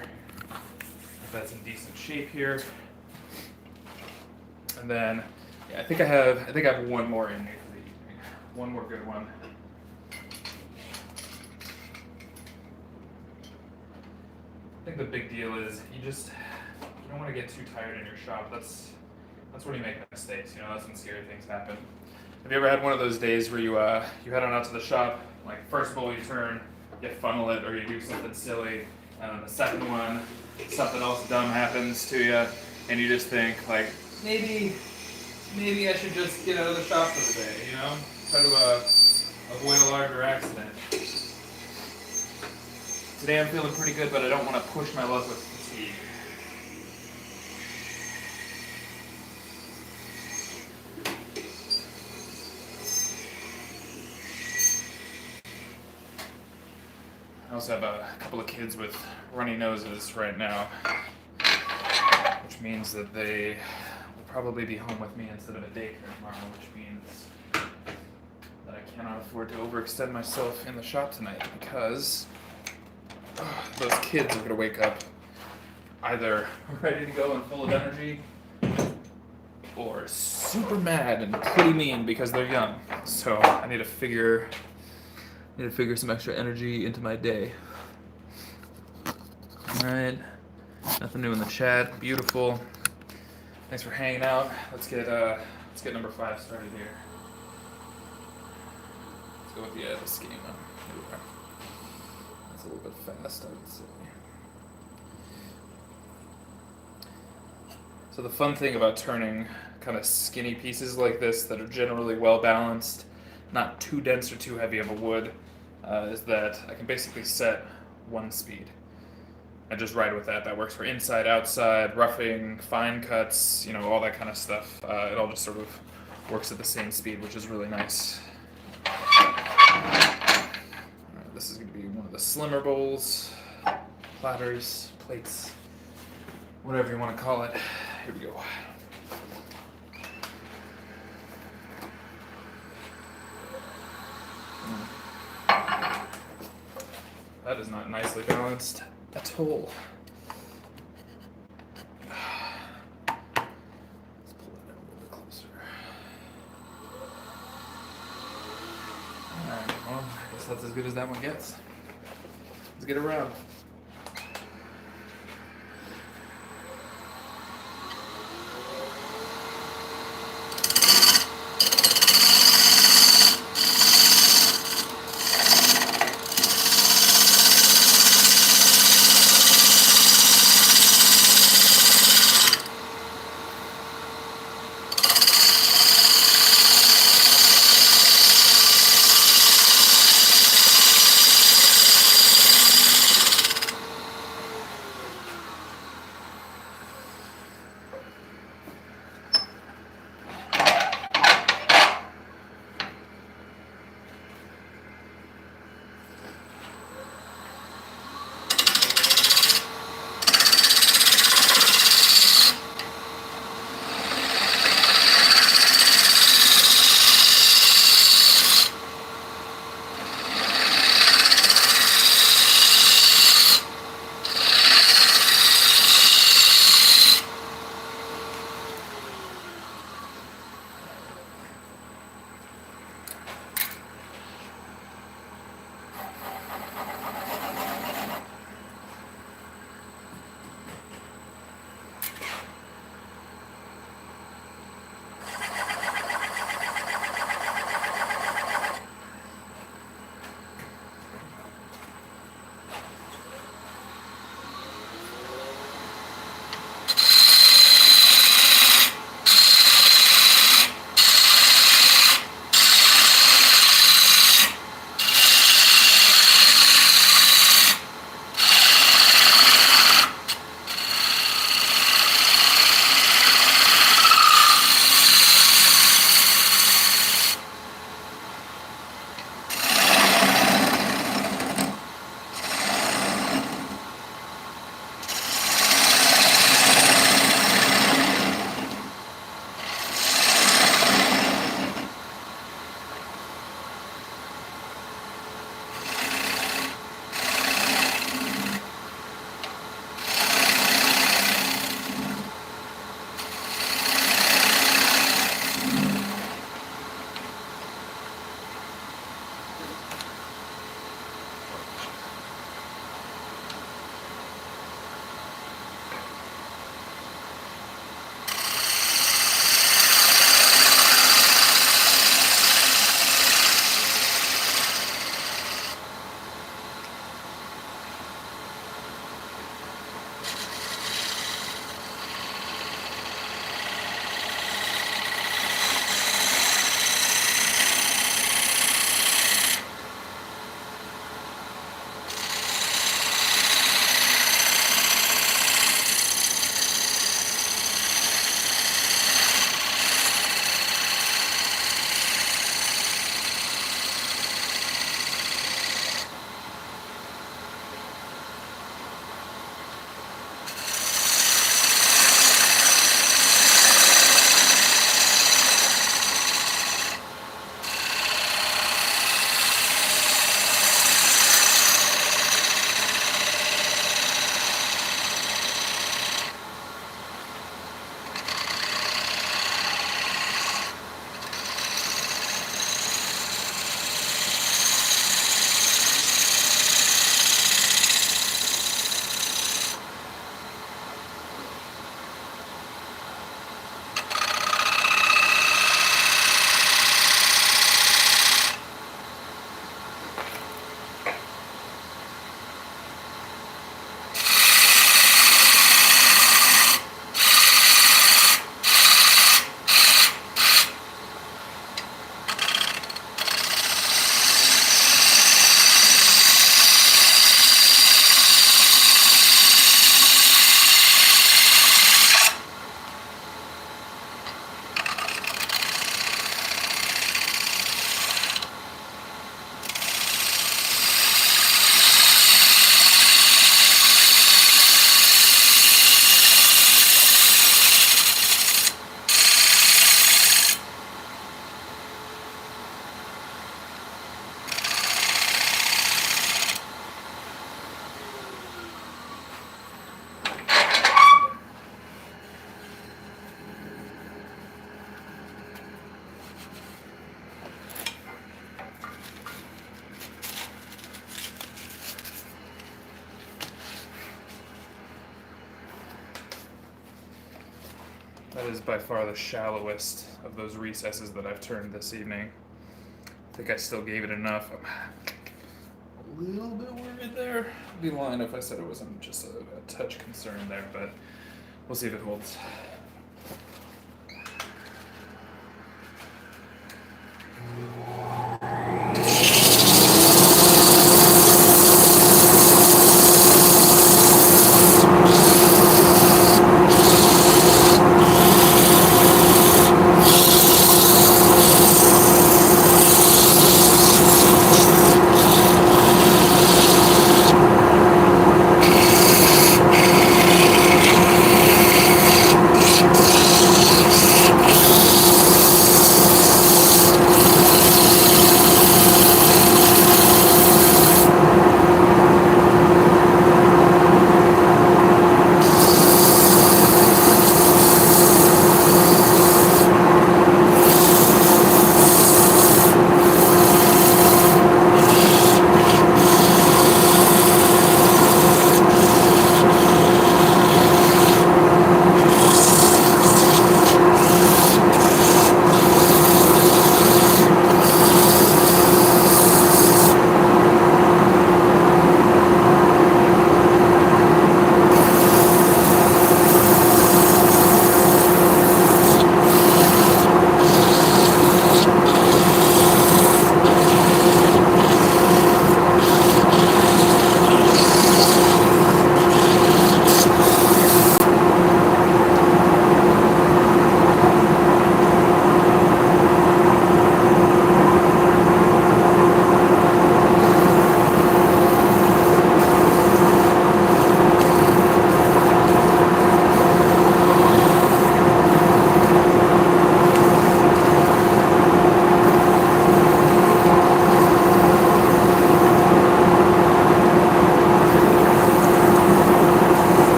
that's in decent shape here. And then, yeah, I think I have one more in here for the evening. One more good one. I think the big deal is you don't want to get too tired in your shop. That's when you make mistakes. You know, that's when scary things happen. Have you ever had one of those days where you head on out to the shop, like first bowl you turn, you funnel it or you do something silly, and then the second one, something else dumb happens to you, and you just think like maybe I should just get out of the shop for the day. You know, try to avoid a larger accident. Today I'm feeling pretty good, but I don't want to push my luck with fatigue. I also have a couple of kids with runny noses right now, which means that they will probably be home with me instead of a daycare tomorrow, which means that I cannot afford to overextend myself in the shop tonight because those kids are going to wake up either ready to go and full of energy or super mad and pretty mean because they're young. So I need to figure some extra energy into my day. Alright, nothing new in the chat. Beautiful. Thanks for hanging out. Let's get number 5 started here. Let's go with the schema. Here we are. That's a little bit fast, I would say. So the fun thing about turning kind of skinny pieces like this that are generally well balanced, not too dense or too heavy of a wood, is that I can basically set one speed and just ride with that. That works for inside, outside, roughing, fine cuts, all that kind of stuff. It all just sort of works at the same speed, which is really nice. This is going to be one of the slimmer bowls, platters, plates, whatever you want to call it. Here we go. That is not nicely balanced at all. Let's pull that in a little bit closer. Alright, well, I guess that's as good as that one gets. Let's get around. That is by far the shallowest of those recesses that I've turned this evening. I think I still gave it enough. I'm a little bit worried there. I'd be lying if I said it wasn't just a touch concern there, but we'll see if it holds.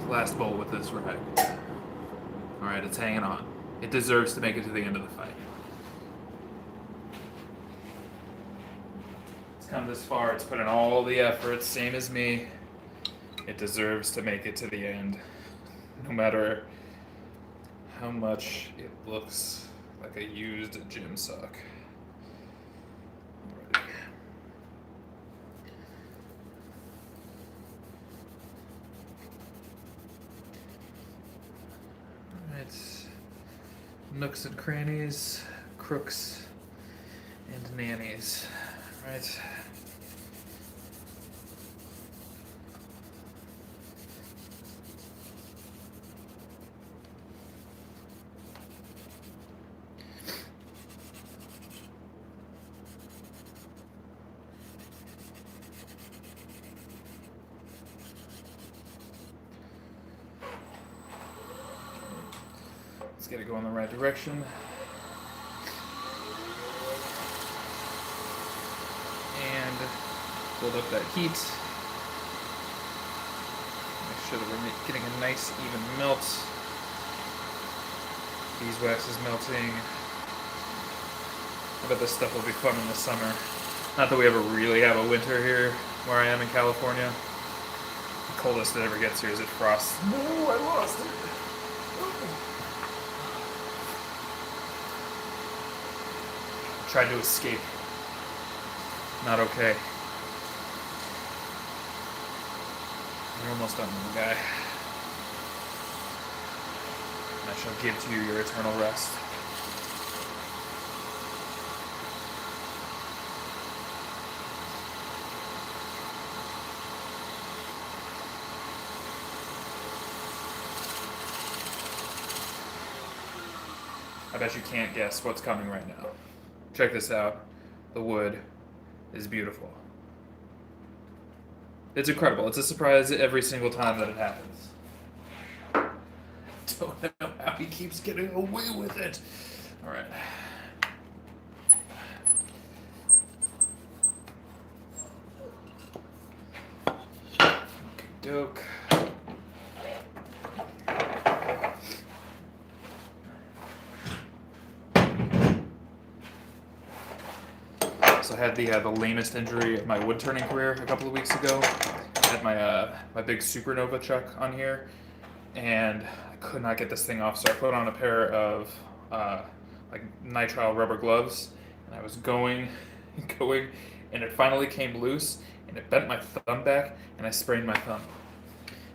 Last bolt with this rag. Alright, it's hanging on. It deserves to make it to the end of the fight. It's come this far, it's put in all the effort, same as me. It deserves to make it to the end. No matter how much it looks like a used gym sock. Alrighty. Alright. Nooks and crannies, crooks, and nannies. Right. Let's get it going the right direction. And build up that heat. Make sure that we're getting a nice even melt. Beeswax is melting. I bet this stuff will be fun in the summer. Not that we ever really have a winter here where I am in California. The coldest it ever gets here is at frost. No, I lost it. Tried to escape. Not okay. You're almost done, little guy. And I shall give to you your eternal rest. I bet you can't guess what's coming right now. Check this out. The wood is beautiful. It's incredible. It's a surprise every single time that it happens. Don't know how he keeps getting away with it. All right. Doke. So I had the lamest injury of my wood turning career a couple of weeks ago. I had my big supernova chuck on here, and I could not get this thing off. So I put on a pair of like nitrile rubber gloves, and I was going, and it finally came loose, and it bent my thumb back, and I sprained my thumb.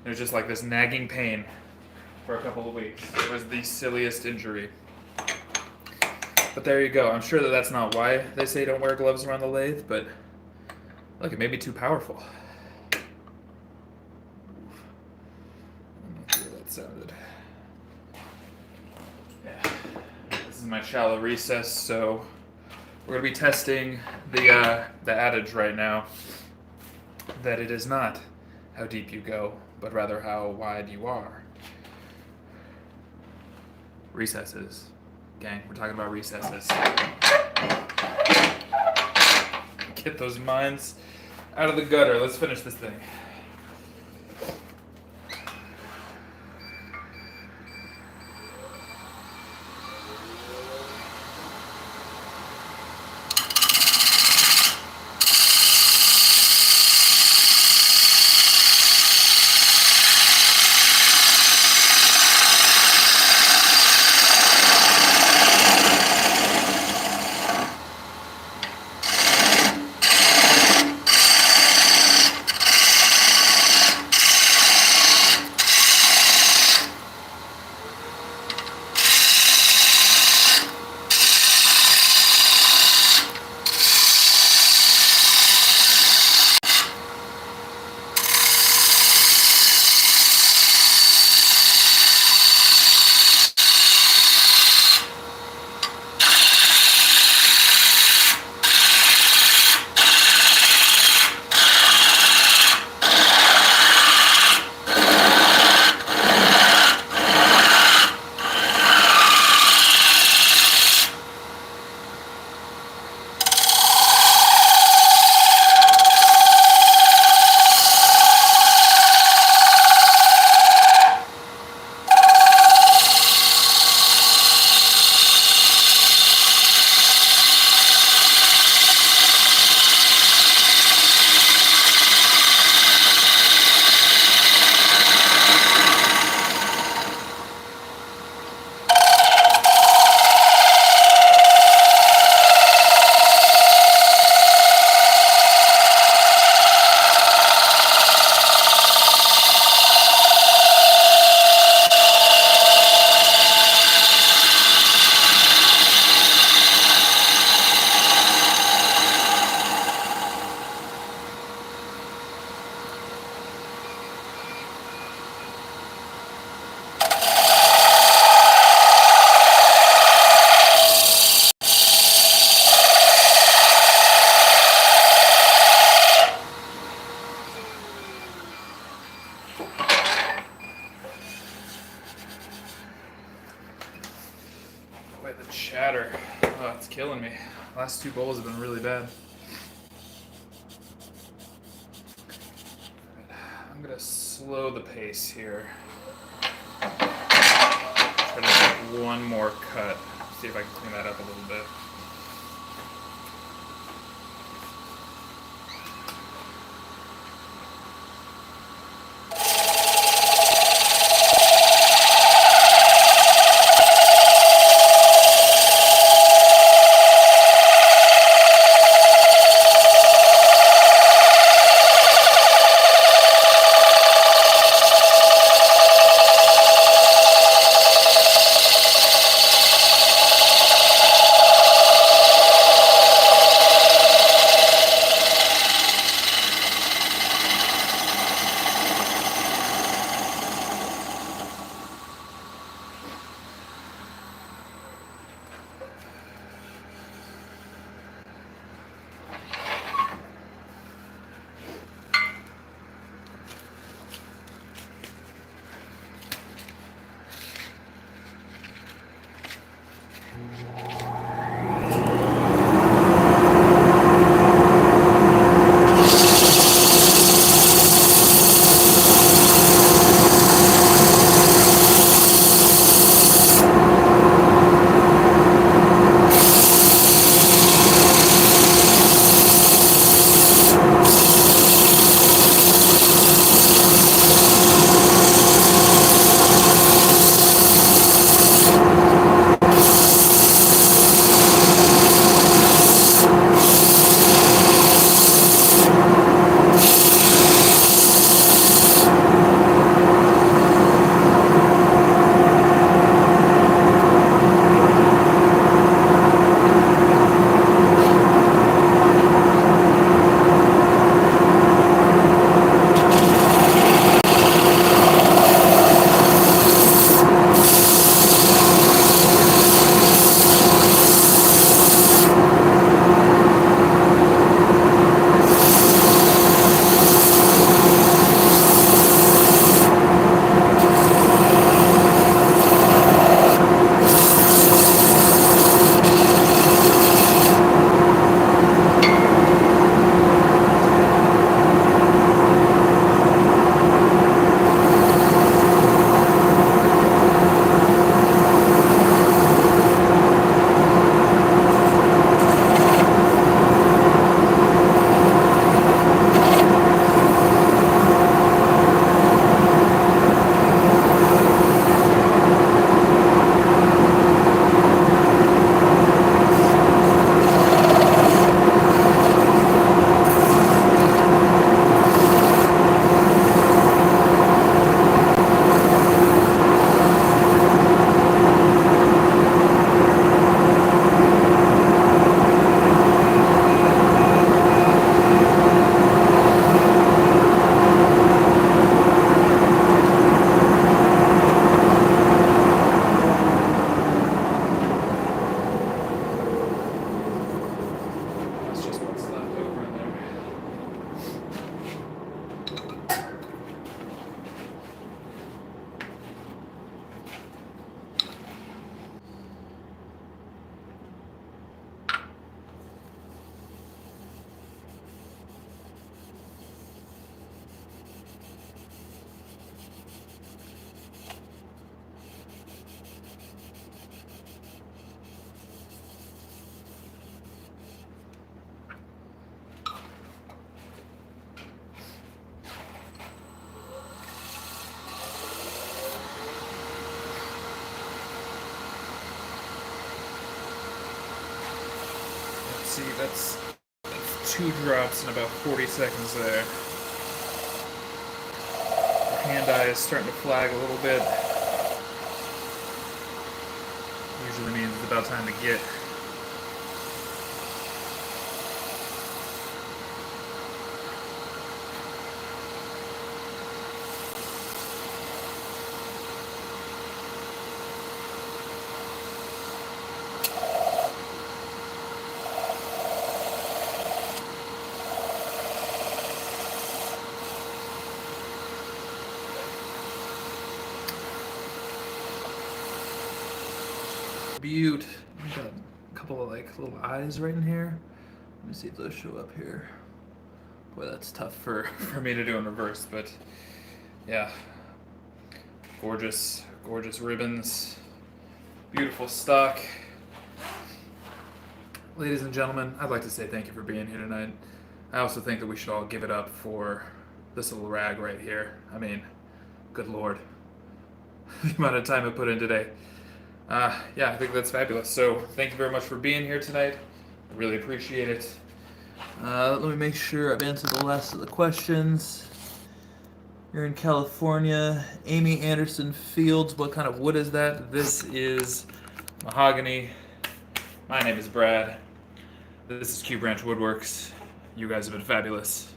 It was just like this nagging pain for a couple of weeks. It was the silliest injury. But there you go. I'm sure that that's not why they say don't wear gloves around the lathe, but look, it may be too powerful. I don't know how that sounded. Yeah. This is my shallow recess, so we're going to be testing the adage right now that it is not how deep you go, but rather how wide you are. Recesses. Gang, we're talking about recesses. Get those minds out of the gutter. Let's finish this thing. The chatter. Oh, it's killing me. Last two bowls have been really bad. I'm gonna slow the pace here. Try to get one more cut. See if I can clean that up a little bit. see, that's 2 drops in about 40 seconds there. Our hand eye is starting to flag a little bit. Usually means it's about time to get. Beaut. We got a couple of like little eyes right in here. Let me see if those show up here. Boy, that's tough for me to do in reverse, but yeah. Gorgeous, gorgeous ribbons. Beautiful stock. Ladies and gentlemen, I'd like to say thank you for being here tonight. I also think that we should all give it up for this little rag right here. I mean, good lord. The amount of time I put in today. Yeah, I think that's fabulous. So thank you very much for being here tonight. I really appreciate it. Let me make sure I've answered the last of the questions. You're in California. Amy Anderson Fields, what kind of wood is that? This is mahogany. My name is Brad. This is Q Branch Woodworks. You guys have been fabulous.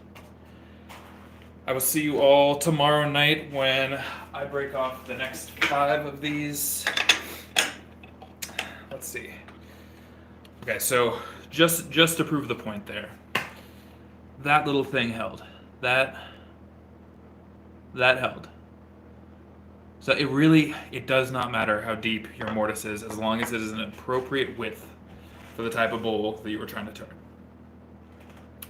I will see you all tomorrow night when I break off the next 5 of these. Let's see. Okay, so just to prove the point there, that little thing held. That held. So it does not matter how deep your mortise is as long as it is an appropriate width for the type of bowl that you were trying to turn.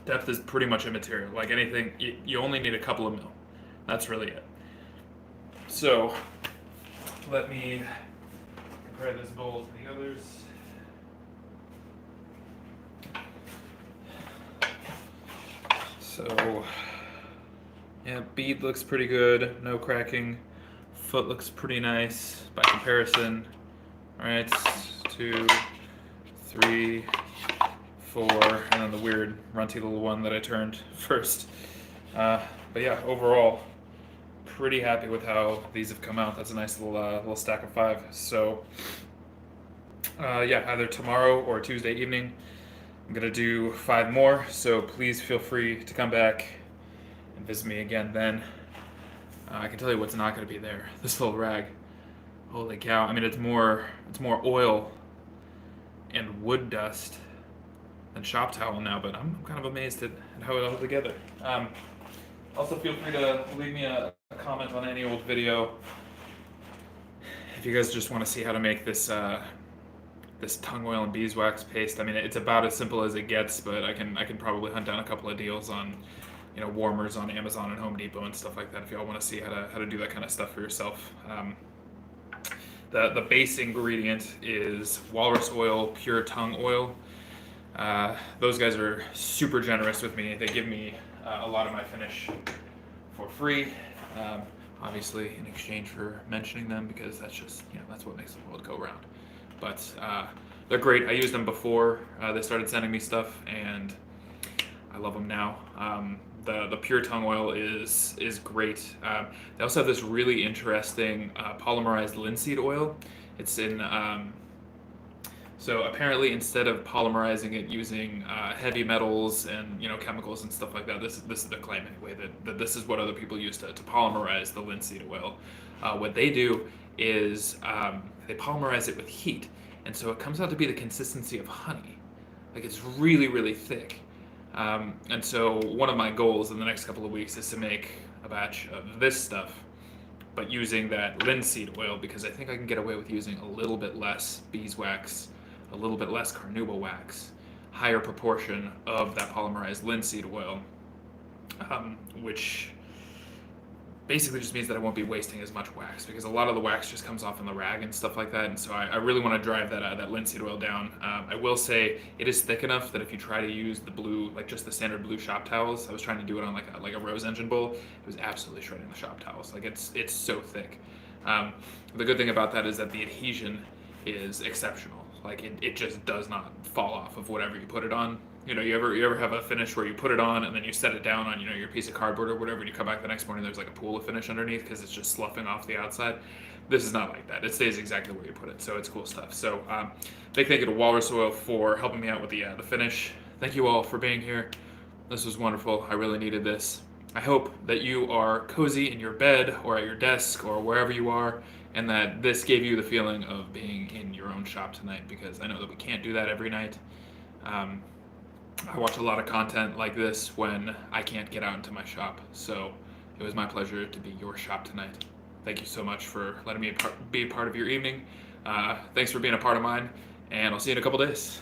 Depth is pretty much immaterial. Like anything, you only need a couple of mil. That's really it. So let me compare this bowl to the others. So, yeah, bead looks pretty good, no cracking. Foot looks pretty nice by comparison. All right, 2, 3, 4, and then the weird runty little one that I turned first. But yeah, overall, pretty happy with how these have come out. That's a nice little stack of 5. So yeah, either tomorrow or Tuesday evening, I'm gonna do 5 more. So please feel free to come back and visit me again then. I can tell you what's not gonna be there. This little rag. Holy cow! I mean, it's more oil and wood dust than shop towel now, but I'm kind of amazed at how it all together. Also, feel free to leave me a comment on any old video if you guys just want to see how to make this this tung oil and beeswax paste. I mean, it's about as simple as it gets, but I can probably hunt down a couple of deals on, you know, warmers on Amazon and Home Depot and stuff like that if y'all want to see how to do that kind of stuff for yourself. The base ingredient is walrus oil, pure tung oil. Those guys are super generous with me. They give me a lot of my finish for free, obviously in exchange for mentioning them, because that's just, you know, that's what makes the world go round. But they're great. I used them before they started sending me stuff, and I love them now. The pure tung oil is great. They also have this really interesting polymerized linseed oil. It's in so apparently, instead of polymerizing it using heavy metals and, you know, chemicals and stuff like that, this is the claim anyway, that this is what other people use to polymerize the linseed oil. What they do is they polymerize it with heat, and so it comes out to be the consistency of honey. Like, it's really, really thick. And so one of my goals in the next couple of weeks is to make a batch of this stuff, but using that linseed oil, because I think I can get away with using a little bit less beeswax, a little bit less carnauba wax, higher proportion of that polymerized linseed oil, which basically just means that I won't be wasting as much wax, because a lot of the wax just comes off in the rag and stuff like that, and so I really want to drive that linseed oil down. I will say it is thick enough that if you try to use the blue, like just the standard blue shop towels, I was trying to do it on like a rose engine bowl, it was absolutely shredding the shop towels. Like, it's so thick. The good thing about that is that the adhesion is exceptional. Like it just does not fall off of whatever you put it on. You ever have a finish where you put it on and then you set it down on your piece of cardboard or whatever, and you come back the next morning, there's like a pool of finish underneath because it's just sloughing off the outside. This is not like that. It stays exactly where you put it, so it's cool stuff. So big thank you to Walrus Oil for helping me out with the finish. Thank you all for being here. This was wonderful. I really needed this. I hope that you are cozy in your bed or at your desk or wherever you are, and that this gave you the feeling of being in your own shop tonight, because I know that we can't do that every night. I watch a lot of content like this when I can't get out into my shop, so it was my pleasure to be your shop tonight. Thank you so much for letting me be a part of your evening. Thanks for being a part of mine, and I'll see you in a couple days.